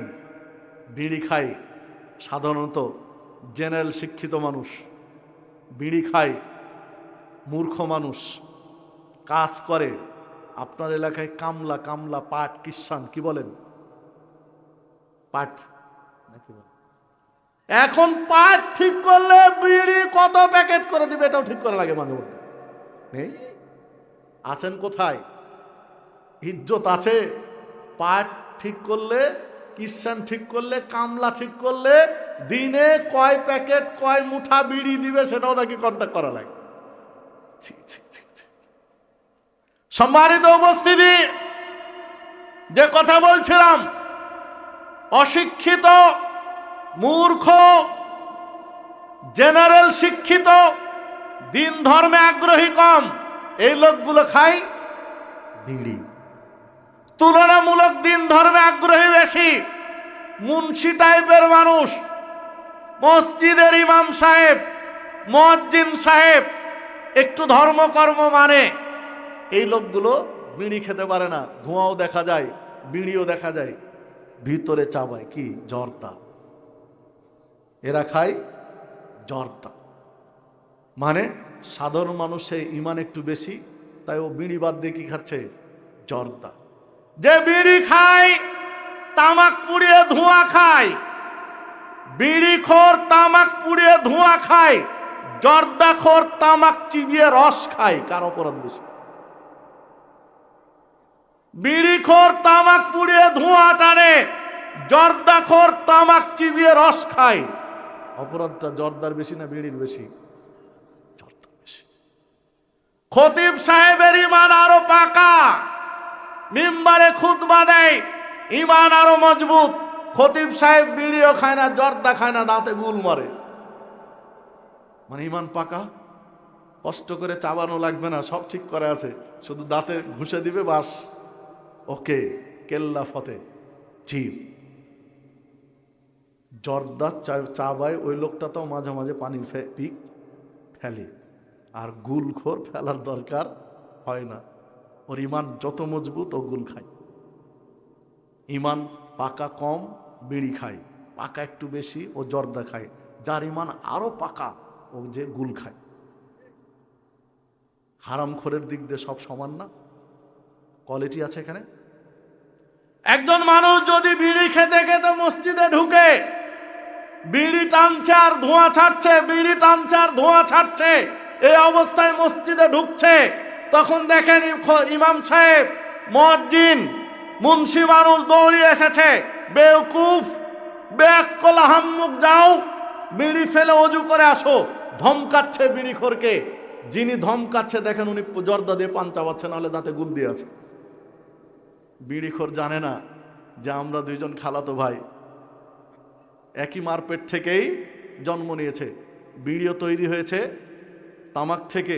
বিড়ি খায় সাধারণত জেনারেল শিক্ষিত মানুষ, বিড়ি খায় মূর্খ মানুষ, কাজ করে। আপনার এলাকায় কামলা, কামলা, পাট, কিষান কি বলেন? পাট নাকি বলেন? এখন পাট ঠিক করলে বিড়ি কত প্যাকেট করে দিবে এটাও ঠিক করা লাগে মাঝে মধ্যে। নেই? আছেন কোথায়? ইজ্জত আছে? পাট ঠিক করলে, কিষান ঠিক করলে, কামলা ঠিক করলে দিনে কয় প্যাকেট কয় মুঠা বিড়ি দিবে সেটাও নাকি কন্ট্যাক্ট করা লাগে। ছি ছি ছি। সম্মানিত উপস্থিতি, যে কথা বলছিলাম, অশিক্ষিত, মূর্খ, জেনারেল শিক্ষিত, দিন ধর্মে আগ্রহী কম, এই লোকগুলো খায় বিড়ি। তুলনামূলক দিন ধর্মে আগ্রহী বেশি মুন্সি টাইপের মানুষ, মসজিদের ইমাম সাহেব, মুয়াজ্জিন সাহেব, একটু ধর্মকর্ম মানে, এই লোকগুলো বিড়ি খেতে পারে না। ধোঁয়াও দেখা যায়, বিড়িও দেখা যায়, ভিতরে চাবায় কি জর্দা। এরা খায় জর্দা, মানে সাধারণ মানুষের ইমান একটু বেশি, তাই ও বিড়ি বাদ দিয়ে কি খাচ্ছে? জর্দা। যে বিড়ি খায় তামাক পুড়িয়ে ধোঁয়া খায়, বিড়িখোর তামাক পুড়িয়ে ধোঁয়া খায়, জর্দাখোর তামাক চিবিয়ে রস খায়। কার অপরাধ বেশি? বিড়িখোর তামাক পুড়িয়ে ধোঁয়া টানে, জর্দাখোর তামাক চিবিয়ে রস খায়। অপরাধটা জর্দার বেশি না বিড়ির বেশি? জর্দার বেশি। খতিব সাহেবের ইমান আরো পাকা, মিম্বারে খুতবা দেয়, ইমান আরো মজবুত। খতিব সাহেব বিড়িও খায় না, জর্দা খায় না, দাঁতে গুল মারে, মানে ইমান পাকা। কষ্ট করে চাবানো লাগবে না, সব ঠিক করে আছে, শুধু দাঁতে ঘুষে দিবে, বাস, ওকে, কেল্লা ফতে। জি, জর্দা চাবায় ওই লোকটা তো মাঝে মাঝে পানির পিক ফেলে, আর গুলখোর ফেলার দরকার হয় না। ওর ইমান যত মজবুত ও গুল খায়। ইমান পাকা কম বিড়ি খায়, পাকা একটু বেশি ও জর্দা খায়। যার ইমান আরো পাকা ও যে গুল খায়। হারামখোরের দিক দিয়ে সব সমান না, কোয়ালিটি আছে এখানে। একজন মানুষ যদি বিড়ি খেতে খেতে মসজিদে ঢুকে, বিড়ি টানছে আর ধোঁয়া ছাড়ছে, বিড়ি টানছে আর ধোঁয়া ছাড়ছে, এই অবস্থায় মসজিদে ঢুকছে, তখন দেখেন ইমাম সাহেব, মুয়াজ্জিন, মুন্সি মানুষ দৌড়িয়ে এসেছে। বেওকুফ, বেআক্কেল আহাম্মক, যাও বিড়ি ফেলে ওযু করে আসো। ধমকাচ্ছে বিড়িখোরকে। যিনি ধমকাচ্ছে দেখেন উনি জর্দা দিয়ে পান চাবাচ্ছে, নাহলে দাঁতে গুল দিয়ে আছে। বিড়িখোর জানে না যে আমরা দুইজন খালাতো ভাই, একই মারপেট থেকেই জন্ম নিয়েছে। বিড়িও তৈরি হয়েছে তামাক থেকে,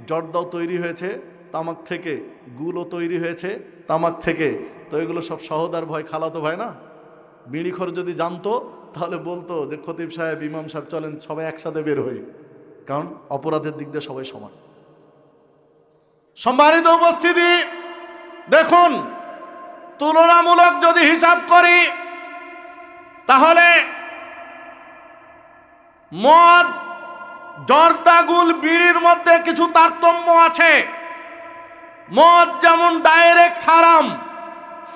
জর্দাও তৈরি হয়েছে তামাক থেকে, গুলও তৈরি হয়েছে তামাক থেকে। তো এগুলো সব সহোদর ভয়, খালাতো ভাই না। বিড়িখোর যদি জানতো তাহলে বলতো যে খতিব সাহেব, ইমাম সাহেব চলেন সবাই একসাথে বের হই, কারণ অপরাধের দিক দিয়ে সবাই সমান। সম্মানিত উপস্থিতি, দেখুন তুলনামূলক যদি হিসাব করি তাহলে মদ, জর্দাগুল, বিড়ির মধ্যে কিছু তারতম্য আছে। মদ যেমন ডাইরেক্ট হারাম,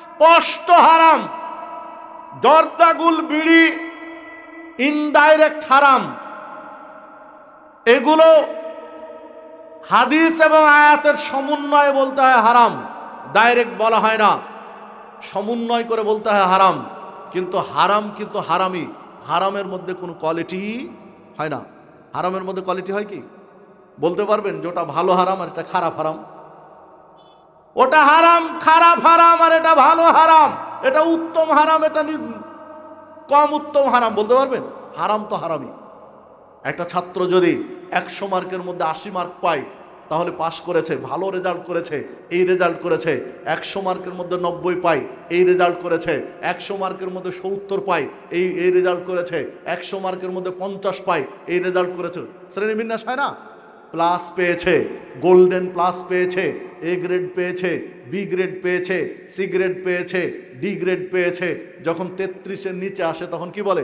স্পষ্ট হারাম, জর্দাগুল, বিড়ি ইনডাইরেক্ট হারাম। এগুলো হাদিস এবং আয়াতের সমন্বয়ে বলতে হয় হারাম, ডাইরেক্ট বলা হয় না, সমন্বয় করে বলতে হয় হারাম। কিন্তু হারাম কিন্তু হারামই, হারামের মধ্যে কোনো কোয়ালিটি হয় না। হারামের মধ্যে কোয়ালিটি হয় কি বলতে পারবেন? যে ওটা ভালো হারাম আর এটা খারাপ হারাম, ওটা হারাম খারাপ হারাম আর এটা ভালো হারাম, এটা উত্তম হারাম, এটা কম উত্তম হারাম বলতে পারবেন? হারাম তো হারামই। একটা ছাত্র যদি 100 মার্কের মধ্যে 80 মার্ক পায় তাহলে পাশ করেছে, ভালো রেজাল্ট করেছে, এই রেজাল্ট করেছে। 100 মার্কের মধ্যে 90 পায়, এই রেজাল্ট করেছে। 100 মার্কের মধ্যে 70 পায়, এই রেজাল্ট করেছে। 100 মার্কের মধ্যে 50 পায়, এই রেজাল্ট করেছে। শ্রেণীবিন্যাস হয় না? প্লাস পেয়েছে, গোল্ডেন প্লাস পেয়েছে, এ গ্রেড পেয়েছে, বি গ্রেড পেয়েছে, সি গ্রেড পেয়েছে, ডি গ্রেড পেয়েছে। যখন 33-এর নিচে আসে তখন কি বলে?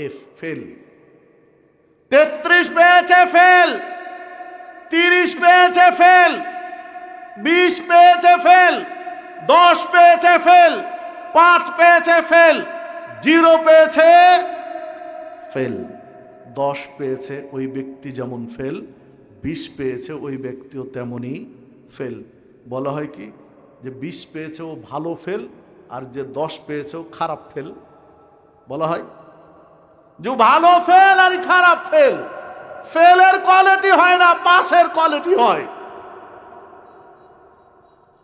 F, fail. 33 পেয়েছে ফেল, 30 পেয়েছে ফেল, 20 পেয়েছে ফেল, 10 পেয়েছে ফেল, 5 পেয়েছে ফেল, 0 পেয়েছে ফেল। 10 পেয়েছে ওই ব্যক্তি যেমন ফেল, 20 পেয়েছে ওই ব্যক্তিও তেমনই ফেল। বলা হয় কি যে 20 পেয়েছে ও ভালো ফেল, আর যে 10 পেয়েছে ও খারাপ ফেল। বলা হয় যে ভালো ফেল আর খারাপ ফেল। ফেলের কোয়ালিটি হয় না, পাসের কোয়ালিটি হয়।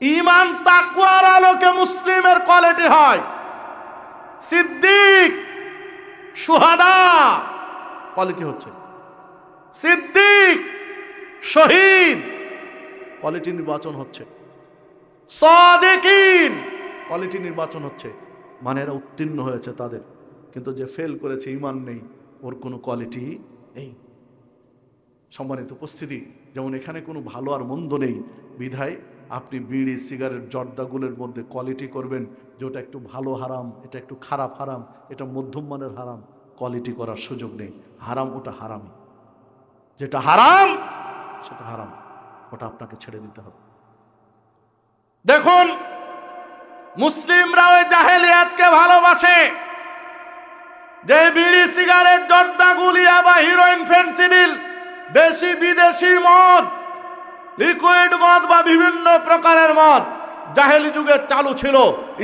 ঈমান তাকওয়ার আলোকে মুসলিমের কোয়ালিটি হয়। সিদ্দিক, শুহাদা কোয়ালিটি হচ্ছে সিদ্দিক, শহীদ কোয়ালিটি নির্বাচন হচ্ছে, সাদিকিন কোয়ালিটি নির্বাচন হচ্ছে। মানে এরা উত্তীর্ণ হয়েছে তাদের, কিন্তু যে ফেল করেছে, ঈমান নেই, ওর কোনো কোয়ালিটি নেই। সম্মানিত উপস্থিতি, যেমন এখানে কোনো ভালো আর মন্দ নেই, বিধায় আপনি বিড়ি, সিগারেট, জর্দাগুলের মধ্যে কোয়ালিটি করবেন যে ওটা একটু ভালো হারাম, এটা একটু খারাপ হারাম, এটা মধ্যম মানের হারাম। কোয়ালিটি করার সুযোগ নেই। হারাম ওটা হারামই, যেটা হারাম সেটা হারাম, ওটা আপনাকে ছেড়ে দিতে হবে। দেখুন মুসলিমরা ওই জাহেলিয়াতকে ভালোবাসে, যে বিড়ি, সিগারেট, জর্দা, গুলিয়া বা হিরোইন, ফেনসিডিল, দেশি বিদেশি মদ, লিকুইড মদ বা বিভিন্ন প্রকারের মদ জাহেলি যুগে চালু ছিল,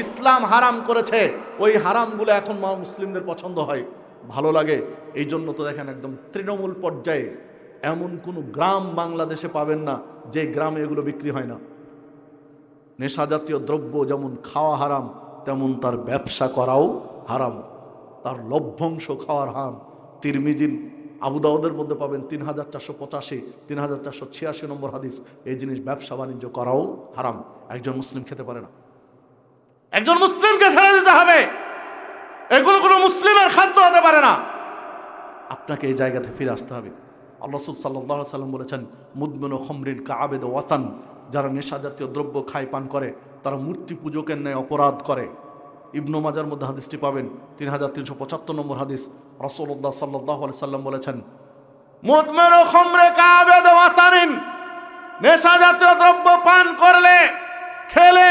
ইসলাম হারাম করেছে। ওই হারামগুলো এখন মুসলিমদের পছন্দ হয়, ভালো লাগে। এই জন্য তো দেখেন একদম তৃণমূল পর্যায়ে এমন কোনো গ্রাম বাংলাদেশে পাবেন না যে গ্রামে এগুলো বিক্রি হয় না। নেশা জাতীয় দ্রব্য যেমন খাওয়া হারাম, তেমন তার ব্যবসা করাও হারাম, তার লভ্যাংশ খাওয়ার হারাম। তিরমিজি, আবু দাউদের মধ্যে পাবেন 3485, 3486 নম্বর হাদিস। এই জিনিস ব্যবসা বাণিজ্য করাও হারাম। একজন মুসলিম খেতে পারে না, একজন মুসলিমকে ছেড়ে দিতে হবে। এগুলো কোনো মুসলিমের খাদ্য হতে পারে না। আপনাকে এই জায়গাতে ফিরে আসতে হবে। আল্লাহ সাল্লাল্লাহু আলাইহি ওয়াসাল্লাম বলেছেন, মুদমিনু খামরিন কাআবেদ ওয়াতান, যারা নেশা জাতীয় দ্রব্য খায়, পান করে, তারা মূর্তি পূজকের ন্যায় অপরাধ করে। ইবনু মাজার মধ্যে হাদিসটি পাবেন 3375 নম্বর হাদিস। রাসূলুল্লাহ সাল্লাল্লাহু আলাইহি ওয়াসাল্লাম বলেছেন, মুদমিনু খামরে কাআবেদ ওয়াসানিন, নেশা জাতীয় দ্রব্য পান করলে, খেলে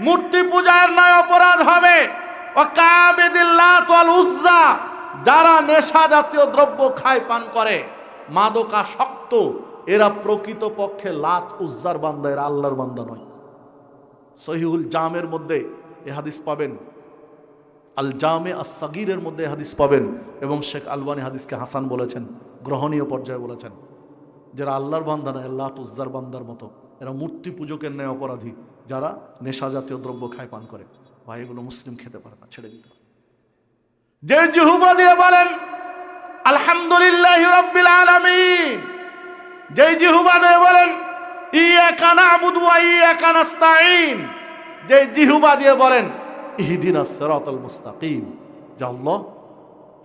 মূর্তি পূজার ন্যায় অপরাধ হবে। ও কাআবেদিল লাত ওয়াল উজ্জা, যারা নেশা জাতীয় দ্রব্য খায়, পান করে, মাদকাসক্ত, এরা প্রকৃত পক্ষে লাত উজ্জার বান্দা, এরা আল্লাহর বান্দা নয়। সহিহুল জামের মধ্যে এই হাদিস পাবেন, আল জামে আস সাগীরের মধ্যে হাদিস পাবেন, এবং শেখ আলবানী হাদিসকে হাসান বলেছেন, গ্রহণীয় পর্যায়ে বলেছেন। যারা আল্লাহর বান্দা না, লাত উজ্জার বান্দার মতো, এরা মূর্তি পূজকের ন্যায় অপরাধী, যারা নেশা জাতীয় দ্রব্য খায়, পান করে। ভাই এগুলো মুসলিম খেতে পারে না, ছেড়ে দিতে। যে জিহ্বা দিয়ে বলেন আলহামদুলিল্লাহি রাব্বিল আলামিন, যে জিহ্বা দিয়ে বলেন ইয়াকা না'বুদু ওয়া ইয়াকা নাস্তাঈন, যে জিহ্বা দিয়ে বলেন ইহদিনাস সিরাতাল মুস্তাকিম, যে আল্লাহ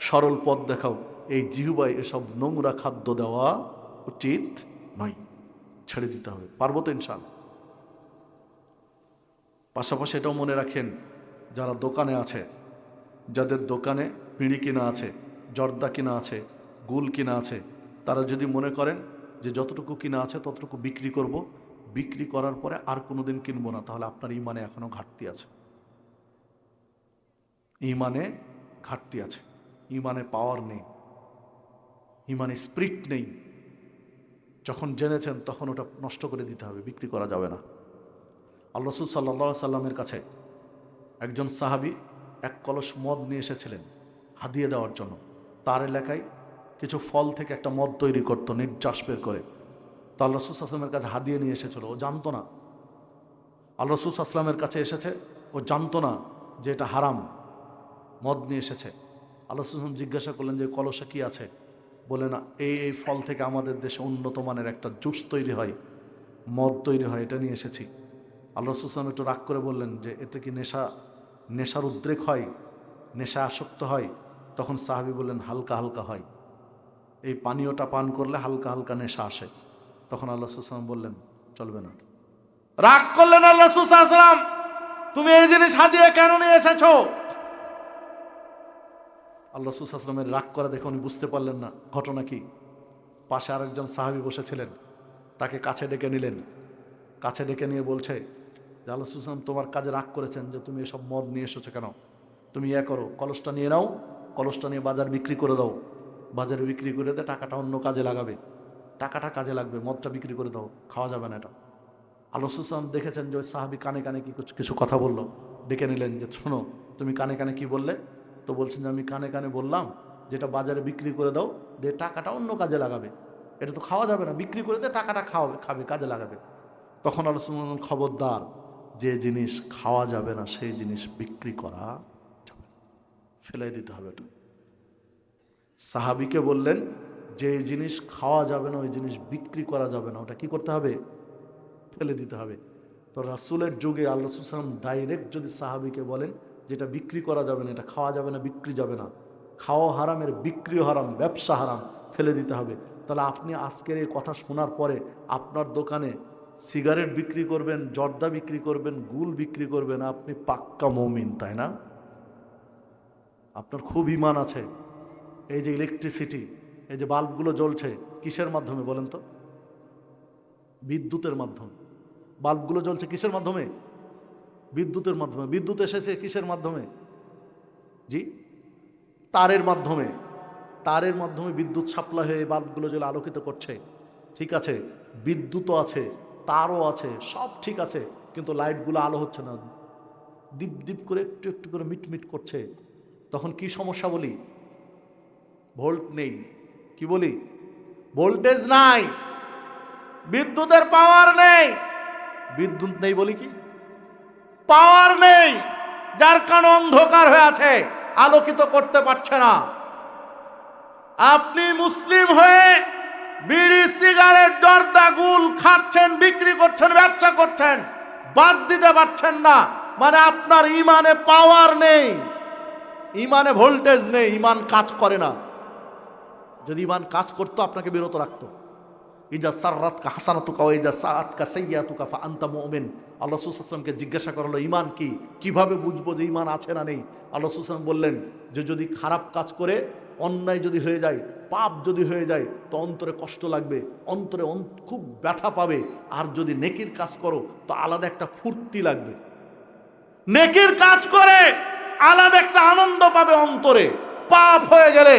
সরল পথ দেখাও, এই জিহ্বায় এসব নোংরা খাদ্য দেওয়া উচিত নয়, ছেড়ে দিতে হবে। পারবো তো ইনশাআল্লাহ? পাশাপাশি এটাও মনে রাখেন, যারা দোকানে আছে, যাদের দোকানে বিড়ি কিনা আছে, জর্দা কিনা আছে, গুল কিনা আছে, তারা যদি মনে করেন যে যতটুকু কিনা আছে ততটুকু বিক্রি করব, বিক্রি করার পরে আর কোনোদিন কিনবো না, তাহলে আপনার ইমানে এখনো ঘাটতি আছে। ইমানে ঘাটতি আছে, ইমানে পাওয়ার নেই, ইমানে স্পিরিট নেই। যখন জেনেছেন তখন ওটা নষ্ট করে দিতে হবে, বিক্রি করা যাবে না। আল্লাহ রাসূল সাল্লাল্লাহু আলাইহি সাল্লামের কাছে একজন সাহাবী এক কলস মদ নিয়ে এসেছিলেন হাদিয়ে দেওয়ার জন্য। তার এলাকায় কিছু ফল থেকে একটা মদ তৈরি করতো নির্যাস বের করে। তো আল্লাহ রাসূল সাল্লাল্লাহু আলাইহি ওয়াসাল্লামের কাছে হাদিয়ে নিয়ে এসেছিল, ও জানতো না। আল্লাহ রাসূল সাল্লাল্লাহু আলাইহি ওয়াসাল্লামের কাছে এসেছে, ও জানতো না যে এটা হারাম, মদ নিয়ে এসেছে। আল্লাহ রাসূল সাল্লাল্লাহু আলাইহি ওয়াসাল্লাম জিজ্ঞাসা করলেন যে কলসে কি আছে? বলে না, এই ফল থেকে আমাদের দেশে উন্নত মানের একটা জুস তৈরি হয়, মদ তৈরি হয়, এটা নিয়ে এসেছি। আল্লাহ রাসূল সাল্লাল্লাহু আলাইহি ওয়াসাল্লাম একটু রাগ করে বললেন যে এতে কি নেশার উদ্রেক হয়, নেশা আসক্ত হয়? তখন সাহাবী বললেন হালকা হালকা হয়, এই পানীয়টা পান করলে হালকা হালকা নেশা আসে। তখন আল্লাহ রাসূল সাল্লাল্লাহু আলাইহি ওয়াসাল্লাম বললেন চলবে না। রাগ করলেন আল্লাহ রাসূল সাল্লাল্লাহু আলাইহি ওয়াসাল্লাম, তুমি এই জিনিস হাদিয়ে কেন নিয়ে এসেছো? আল্লাহ রাসূল সাল্লাল্লাহু আলাইহি ওয়াসাল্লামের রাগ করা দেখে উনি বুঝতে পারলেন না ঘটনা কি। পাশে আরেকজন সাহাবী বসেছিলেন, তাকে কাছে ডেকে নিলেন। কাছে ডেকে নিয়ে বলছে যে আল্লাহ রাসূল সাল্লাল্লাহু আলাইহি ওয়াসাল্লাম তোমার কাজে রাগ করেছেন যে তুমি এসব মদ নিয়ে এসেছো কেন? তুমি করো, কলসটা নিয়ে নাও, কলসটা নিয়ে বাজার বিক্রি করে দাও, বাজারে বিক্রি করে দে, টাকাটা অন্য কাজে লাগাবে, টাকাটা কাজে লাগবে, মদটা বিক্রি করে দাও, খাওয়া যাবে না এটা। আল্লাহ রাসূল সাল্লাল্লাহু আলাইহি ওয়াসাল্লাম দেখেছেন যে ওই সাহাবী কানে কানে কিছু কথা বললো, ডেকে নিলেন যে শোনো, তুমি কানে কানে কি বললে? তো বলছেন যে আমি কানে কানে বললাম যেটা বাজারে বিক্রি করে দাও, দিয়ে টাকাটা অন্য কাজে লাগাবে, এটা তো খাওয়া যাবে না, বিক্রি করে দিয়ে টাকাটা খাবে, কাজে লাগাবে। তখন আল্লাহ রাসূল বললেন খবরদার, যে জিনিস খাওয়া যাবে না সেই জিনিস বিক্রি করা যাবে না, ফেলে দিতে হবে। এটা সাহাবীকে বললেন যে জিনিস খাওয়া যাবে না ওই জিনিস বিক্রি করা যাবে না, ওটা কি করতে হবে? ফেলে দিতে হবে। তো রাসূলের যুগে আল্লাহ রাসূল সাল্লাল্লাহু আলাইহি ওয়াসাল্লাম ডাইরেক্ট যদি সাহাবীকে বলেন যেটা বিক্রি করা যাবে না, এটা খাওয়া যাবে না, বিক্রি যাবে না, খাওয়া হারামের বিক্রিও হারাম, ব্যবসা হারাম, ফেলে দিতে হবে, তাহলে আপনি আজকের এই কথা শোনার পরে আপনার দোকানে সিগারেট বিক্রি করবেন, জর্দা বিক্রি করবেন, গুল বিক্রি করবেন, আপনি পাক্কা মুমিন, তাই না? আপনার খুব ঈমান আছে। এই যে ইলেকট্রিসিটি, এই যে বাল্বগুলো জ্বলছে কিসের মাধ্যমে বলেন তো? বিদ্যুতের মাধ্যমে। বাল্বগুলো জ্বলছে কিসের মাধ্যমে? বিদ্যুতের মাধ্যমে। বিদ্যুৎ এসেছে কিসের মাধ্যমে? জি, তারের মাধ্যমে। তারের মাধ্যমে বিদ্যুৎ সাপ্লাই হয়ে বাল্বগুলো জ্বলে আলোকিত করছে। ঠিক আছে, বিদ্যুৎও আছে, তারও আছে, সব ঠিক আছে, কিন্তু লাইটগুলো আলো হচ্ছে না, দীপ দীপ করে একটু একটু করে মিটমিট করছে। তখন কি সমস্যা বলি? ভোল্ট নেই। কি বলি? ভোল্টেজ নাই, বিদ্যুতের পাওয়ার নেই। বিদ্যুৎ নেই বলি কি? পাওয়ার নেই, যার কারণে অন্ধকার হয়ে আছে, আলোকিত করতে পারছে না। আপনি মুসলিম হয়ে বিড়ি, সিগারেট, জর্দা, গুল খাচ্ছেন, বিক্রি করছেন, ব্যবসা করছেন, বাদ দিতে পারছেন না, মানে আপনার ইমানে পাওয়ার নেই, ইমানে ভোল্টেজ নেই, ইমান কাজ করে না। যদি ইমান কাজ করতো আপনাকে বিরত রাখতো। ইজা সাররাতকা হাসানাতুকা ওয়া ইজা সাআতকা সাইয়্যাতুকা ফা আনতা মুমিন। আল্লাহ রাসূল সাল্লাল্লাহু আলাইহি ওয়াসাল্লামকে জিজ্ঞাসা করা হলো ঈমান কি, কিভাবে বুঝবো যে ঈমান আছে না নেই? আল্লাহ রাসূল সাল্লাল্লাহু আলাইহি ওয়াসাল্লাম বললেন যে যদি খারাপ কাজ করে, অন্যায় যদি হয়ে যায়, পাপ যদি হয়ে যায়, তো অন্তরে কষ্ট লাগবে, অন্তরে খুব ব্যথা পাবে। আর যদি নেকির কাজ করো তো আলাদা একটা ফুর্তি লাগবে। নেকির কাজ করে আলাদা একটা আনন্দ পাবে অন্তরে। পাপ হয়ে গেলে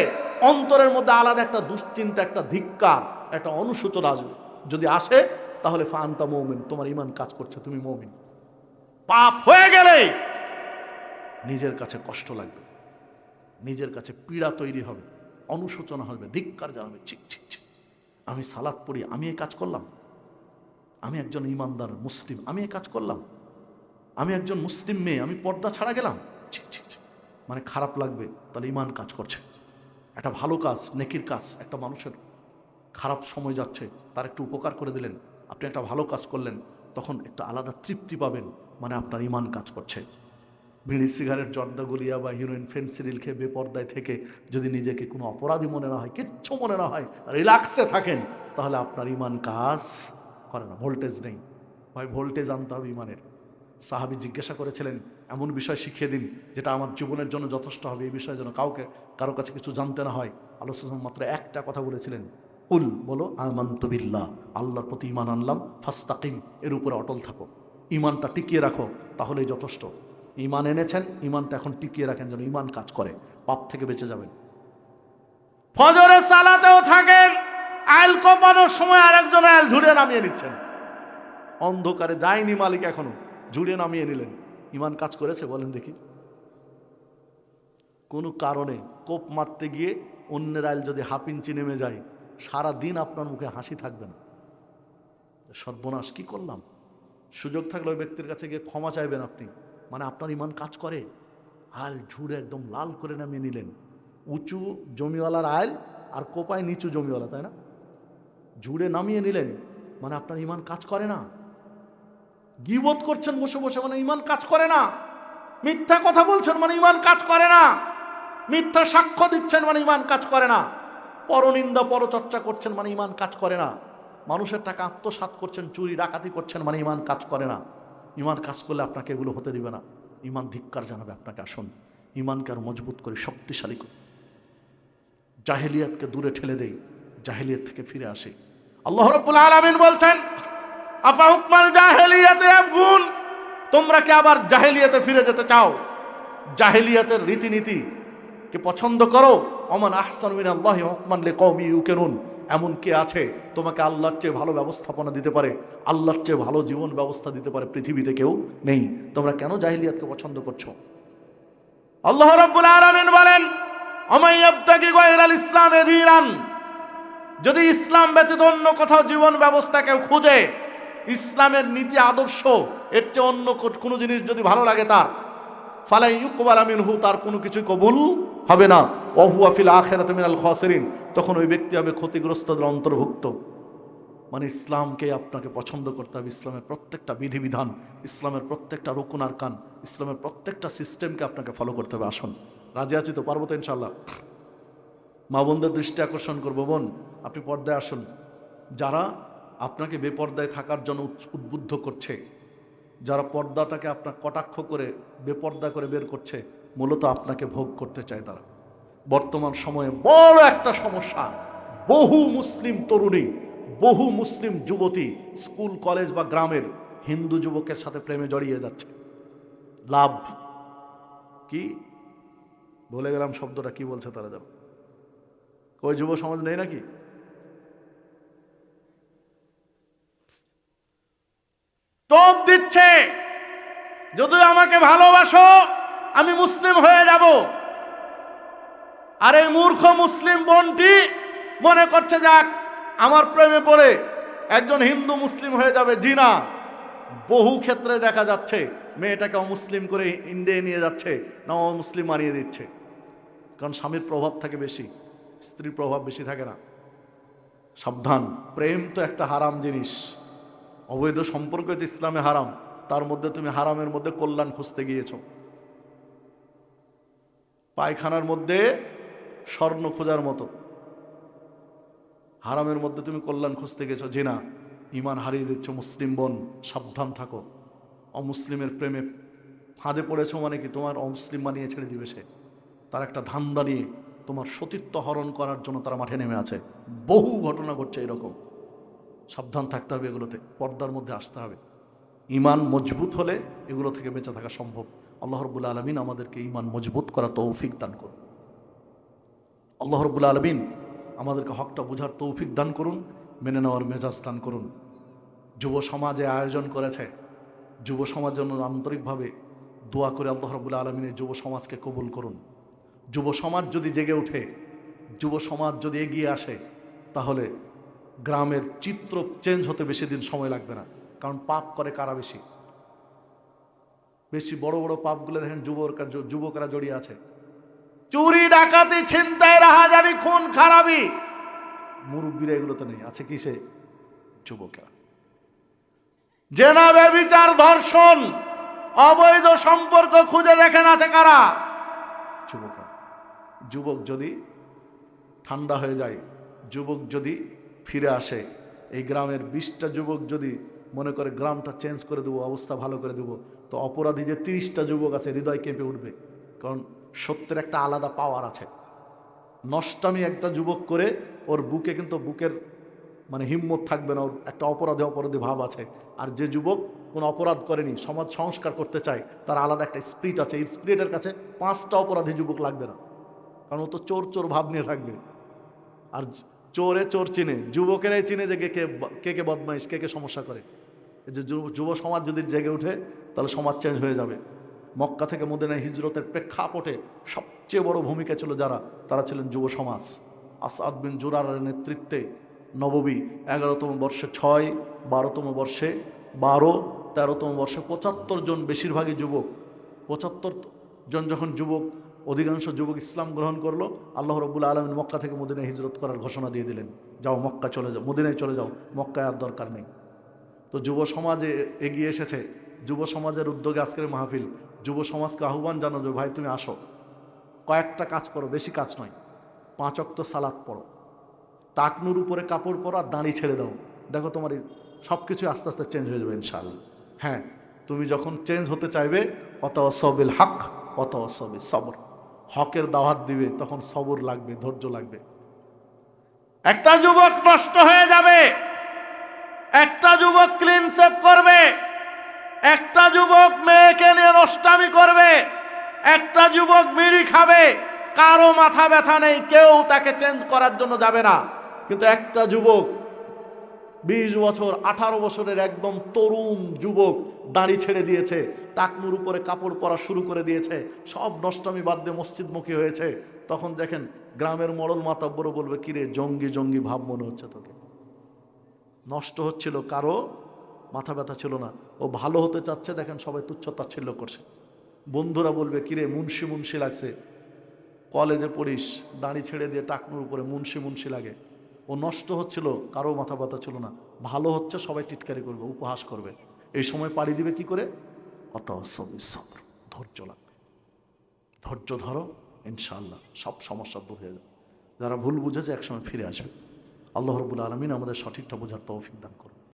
অন্তরের মধ্যে আলাদা একটা দুশ্চিন্তা, একটা ধিক্কার, একটা অনুশোচনা আসবে। যদি আসে তাহলে ফা আনতা মুমিন, তোমার ঈমান কাজ করছে, তুমি মুমিন। পাপ হয়ে গেলে নিজের কাছে কষ্ট লাগবে, নিজের কাছে পীড়া তৈরি হবে, অনুশোচনা হবে, ধিক্কার জানাবে, ছি ছি ছি, আমি সালাত পড়ি, আমি এই কাজ করলাম, আমি একজন ঈমানদার মুসলিম, আমি এই কাজ করলাম, আমি একজন মুসলিম মেয়ে, আমি পর্দা ছাড়া গেলাম, ছি ছি ছি, মানে খারাপ লাগবে। তাহলে ঈমান কাজ করছে। একটা ভালো কাজ, নেকির কাজ, একটা মানুষের খারাপ সময় যাচ্ছে, তার একটু উপকার করে দিলেন, আপনি একটা ভালো কাজ করলেন, তখন একটা আলাদা তৃপ্তি পাবেন, মানে আপনার ইমান কাজ করছে। বিড়ি সিগারেট জর্দা গুলিয়া বা হিরোইন ফেন্সিডিল খেয়ে বেপর্দায় থেকে যদি নিজেকে কোনো অপরাধী মনে না হয়, কিচ্ছু মনে না হয়, রিল্যাক্সে থাকেন, তাহলে আপনার ইমান কাজ করে না, ভোল্টেজ নেই। ভাই ভোল্টেজ আনতে হবে ইমানের। সাহাবী জিজ্ঞাসা করেছিলেন, এমন বিষয় শিখিয়ে দিন যেটা আমার জীবনের জন্য যথেষ্ট হবে, এই বিষয়ে যেন কারো কাছে কিছু জানতে না হয়। আল্লাহ মাত্র একটা কথা বলেছিলেন, কুল, বলো আমানতু বিল্লাহ, আল্লাহর প্রতি ইমান আনলাম, ফাস্তাকিম, এর উপরে অটল থাকো, ইমানটা টিকিয়ে রাখো, তাহলেই যথেষ্ট। ইমান এনেছেন, ইমানটা এখন টিকিয়ে রাখেন, যেন ইমান কাজ করে, পাপ থেকে বেঁচে যাবেন। ফজরের সালাতেও থাকেন, আইল কোপানোর সময় আরেকজন আইল ঝুড়ে নামিয়ে নিচ্ছেন, অন্ধকারে যায়নি মালিক এখনো, ঝুড়ে নামিয়ে নিলেন। ইমান কাজ করেছে বলেন দেখি? কোনো কারণে কোপ মারতে গিয়ে অন্যের আইল যদি হাফ ইঞ্চি নেমে যায়, সারা দিন আপনার মুখে হাসি থাকবে না, সর্বনাশ কি করলাম। সুযোগ থাকলে ওই ব্যক্তির কাছে গিয়ে ক্ষমা চাইবেন আপনি, মানে আপনার ইমান কাজ করে। আইল ঝুড়ে একদম লাল করে নামিয়ে নিলেন, উঁচু জমিওয়ালার আইল আর কোপায় নিচু জমিওয়ালা, তাই না? ঝুড়ে নামিয়ে নিলেন, মানে আপনার ইমান কাজ করে না। গীবত করছেন বসে বসে, মানে ইমান কাজ করে না। মিথ্যা কথা বলছেন, মানে ইমান কাজ করে না। মিথ্যা সাক্ষ্য দিচ্ছেন, মানে ইমান কাজ করে না। পরনিন্দা পরচর্চা করছেন, মানে ইমান কাজ করে না। মানুষের টাকা আত্মসাৎ করছেন, চুরি ডাকাতি করছেন, মানে ইমান কাজ করে না। ইমান কাজ করলে আপনাকে এগুলো হতে দিবে না। ইমান ধিক্কার জানাবে আপনাকে। আসুন ইমানকে আর মজবুত করি, শক্তিশালী করি, জাহেলিয়াতকে দূরে ঠেলে দেই, জাহেলিয়াত থেকে ফিরে আসি। আল্লাহ রাব্বুল আলামিন বলছেন, আফা হুকমাল জাহেলিয়াতে ইয়াবগুন, তোমরা কি আবার জাহেলিয়াতে ফিরে যেতে চাও? জাহেলিয়াতের রীতিনীতি কি পছন্দ করো? ওমান আহসানু মিনাল্লাহি হুকমান লিকাওমি ইউকিনুন, এমন কে আছে তোমাকে আল্লাহর চেয়ে ভালো ব্যবস্থাপনা দিতে পারে, আল্লাহর চেয়ে ভালো জীবন ব্যবস্থা দিতে পারে? পৃথিবীতে কেউ নেই। তোমরা কেন জাহেলিয়াতকে পছন্দ করছো? আল্লাহ রাব্বুল আলামিন বলেন, ওমান ইয়াবতাগি গায়রাল ইসলামি দীনান, যদি ইসলাম ব্যতীত অন্য কোথাও জীবন ব্যবস্থা কেউ খুঁজে, ইসলামের নীতি আদর্শ এর চেয়ে অন্য কোনো জিনিস যদি ভালো লাগে তার, ফালা ইউকবাল মিনহু, তার কোনো কিছুই কবুল হবে না। ওয়া হুয়া ফিল আখিরাতি মিনাল খাসিরিন, তখন ওই ব্যক্তি হবে ক্ষতিগ্রস্তদের অন্তর্ভুক্ত। মানে ইসলামকে আপনাকে পছন্দ করতে হবে, ইসলামের প্রত্যেকটা বিধিবিধান, ইসলামের প্রত্যেকটা রুকুন আরকান, ইসলামের প্রত্যেকটা সিস্টেমকে আপনাকে ফলো করতে হবে। আসুন, রাজি আছি তো? পারবো তো ইনশাআল্লাহ? মা বোনদের দৃষ্টি আকর্ষণ করবো, বোন আপনি পর্দায় আসুন। যারা আপনাকে বেপর্দায় থাকার জন্য উদ্বুদ্ধ করছে, যারা পর্দাটাকে আপনার কটাক্ষ করে বেপর্দা করে বের করছে, মূলত আপনাকে ভোগ করতে চায় তারা। বর্তমান সময়ে বড় একটা সমস্যা, বহু মুসলিম তরুণী, বহু মুসলিম যুবতী স্কুল কলেজ বা গ্রামের হিন্দু যুবকের সাথে প্রেমে জড়িয়ে যাচ্ছে। লাভ কি? বলে গেলাম শব্দটা, কি বলছে তারা যেন, ওই যুব সমাজ নেই নাকি? টোপ দিচ্ছে, যদি আমাকে ভালোবাসো আমি মুসলিম হয়ে যাব। আর এই মূর্খ মুসলিম বোনটি মনে করছে যাক আমার প্রেমে পড়ে একজন হিন্দু মুসলিম হয়ে যাবে। জি না, বহু ক্ষেত্রে দেখা যাচ্ছে মেয়েটাকে অমুসলিম করে ইন্ডিয়ায় নিয়ে যাচ্ছে, না অমুসলিম মানিয়ে দিচ্ছে। কারণ স্বামীর প্রভাব থাকে বেশি, স্ত্রীর প্রভাব বেশি থাকে না। সাবধান, প্রেম তো একটা হারাম জিনিস। অবৈধ সম্পর্ক তো ইসলামে হারাম, তার মধ্যে তুমি হারামের মধ্যে কল্যাণ খুঁজতে গিয়েছ। পায়খানার মধ্যে স্বর্ণ খোঁজার মতো হারামের মধ্যে তুমি কল্যাণ খুঁজতে গেছো। জি না, ইমান হারিয়ে দিচ্ছ। মুসলিম বোন সাবধান থাকো। অমুসলিমের প্রেমে ফাঁদে পড়েছ, মানে কি তোমার অমুসলিম বানিয়ে ছেড়ে দিবে সে। তার একটা ধান্দা নিয়ে তোমার সতীত্ব হরণ করার জন্য তারা মাঠে নেমে আছে। বহু ঘটনা ঘটছে এরকম। সাবধান থাকতে হবে, এগুলোতে পর্দার মধ্যে আসতে হবে। ইমান মজবুত হলে এগুলো থেকে বেঁচে থাকা সম্ভব। আল্লাহ রাব্বুল আলামিন আমাদেরকে ইমান মজবুত করা তৌফিক দান করুন। আল্লাহ রাব্বুল আলামিন আমাদেরকে হকটা বোঝার তৌফিক দান করুন, মেনে নেওয়ার মেজাজ দান করুন। যুব সমাজে আয়োজন করেছে, যুব সমাজ জন্য আন্তরিকভাবে দোয়া করে আল্লাহ রাব্বুল আলামিনের যুব সমাজকে কবুল করুন। যুব সমাজ যদি জেগে ওঠে, যুব সমাজ যদি এগিয়ে আসে, তাহলে গ্রামের চিত্র চেঞ্জ হতে বেশি দিন সময় লাগবে না। কারণ পাপ করে কারা বেশি? বেশি বড় বড় পাপগুলো দেখেন যুবকরা জড়িয়ে আছে। চুরি ডাকাতি ছিনতাই রাহাজানি খুন খারাপি, মুরব্বীরা এগুলোতে নেই, আছে কিসে? যুবকেরা। জেনা, ব্যভিচার, ধর্ষণ, অবৈধ সম্পর্ক খুঁজে দেখেন আছে কারা? যুবক। যুবক যদি ঠান্ডা হয়ে যায়, যুবক যদি ফিরে আসে, এই গ্রামের 20টা যুবক যদি মনে করে গ্রামটা চেঞ্জ করে দেবো, অবস্থা ভালো করে দেবো, তো অপরাধী যে 30টা যুবক আছে হৃদয় কেঁপে উঠবে। কারণ সত্যের একটা আলাদা পাওয়ার আছে। নষ্টামি একটা যুবক করে ওর বুকে কিন্তু বুকের মানে হিম্মত থাকবে না, ওর একটা অপরাধী ভাব আছে। আর যে যুবক কোনো অপরাধ করেনি, সমাজ সংস্কার করতে চায়, তার আলাদা একটা স্পিরিট আছে। এই স্পিরিটের কাছে 5টা অপরাধী যুবক লাগবে না, কারণ ও তো চোর চোর ভাব নিয়ে থাকবে। আর চোরে চোর চিনে, যুবকেরাই চিনে যে কে কে বদমাইশ, কে কে সমস্যা করে। এই যে যুব সমাজ যদি জেগে ওঠে, তাহলে সমাজ চেঞ্জ হয়ে যাবে। মক্কা থেকে মদিনায় হিজরতের প্রেক্ষাপটে সবচেয়ে বড় ভূমিকা ছিল যারা, তারা ছিলেন যুব সমাজ। আসাদ বিন জুরারের নেতৃত্বে নববী 11তম বর্ষে 6, 12তম বর্ষে 12, 13তম বর্ষে 75 জন, বেশিরভাগই যুবক। 75 জন যখন যুবক, অধিকাংশ যুবক ইসলাম গ্রহণ করলো, আল্লাহ রাব্বুল আলামিন মক্কা থেকে মদিনায় হিজরত করার ঘোষণা দিয়ে দিলেন, যাও মক্কা চলে যাও, মদিনায় চলে যাও, মক্কায় আর দরকার নেই। তো যুব সমাজে এগিয়ে এসেছে, যুব সমাজের উদ্যোগে আজকের মাহফিল। যুব সমাজকে আহ্বান জানানো, ভাই তুমি আসো, কয়েকটা কাজ করো, বেশি কাজ নয়। 5 ওয়াক্ত সালাত পড়ো, টাকনুর উপরে কাপড় পরো, আর দাঁড়ি ছেড়ে দাও। দেখো তোমার সব কিছু আস্তে আস্তে চেঞ্জ হয়ে যাবে ইনশাআল্লাহ। হ্যাঁ, তুমি যখন চেঞ্জ হতে চাইবে, অতাওয়াসবিল হক অতাওয়াসবিস সবর, হকের দাওয়াত দিবে, তখন সবর লাগবে, ধৈর্য লাগবে। একটা যুবক নষ্ট হয়ে যাবে, একটা যুবক ক্লিন সেভ করবে, একটা যুবক মেয়েকে নিয়ে নষ্টামি করবে, একটা যুবক বিড়ি খাবে, কারো মাথা ব্যথা নেই, কেউ তাকে চেঞ্জ করার জন্য যাবে না। কিন্তু একটা যুবক 20 বছর 18 বছরের একদম তরুণ যুবক দাড়ি ছেড়ে দিয়েছে, টাকনুর উপরে কাপড় পরা শুরু করে দিয়েছে, সব নষ্টামি বাদ দিয়ে মসজিদমুখী হয়েছে, তখন দেখেন গ্রামের মরল মাতাব্বরও বলবে, কিরে জঙ্গি জঙ্গি ভাব মনে হচ্ছে তোকে। নষ্ট হচ্ছিল, কারো মাথা ব্যথা ছিল না, ও ভালো হতে চাচ্ছে, দেখেন সবাই তুচ্ছ-তাচ্ছিল্য করছে। বন্ধুরা বলবে, কিরে মুন্সি মুন্সি লাগছে, কলেজে পড়িস, দাড়ি ছেড়ে দিয়ে টাকনুর উপরে মুন্সি মুন্সি লাগে। ও নষ্ট হচ্ছিল, কারো মাথা ব্যথা ছিল না, ভালো হচ্ছে, সবাই টিটকারি করবে, উপহাস করবে। এই সময় পাড়ি দিবে কি করে? অতাওয়াসবিস সবর, ধৈর্য লাগবে। ধৈর্য ধরো, ইনশাআল্লাহ সব সমস্যা দূর হয়ে যাবে। যারা ভুল বুঝেছে একসময় ফিরে আসবে। আল্লাহ রাব্বুল আলামিন আমাদের সঠিকটা বোঝার তৌফিক দান করুন।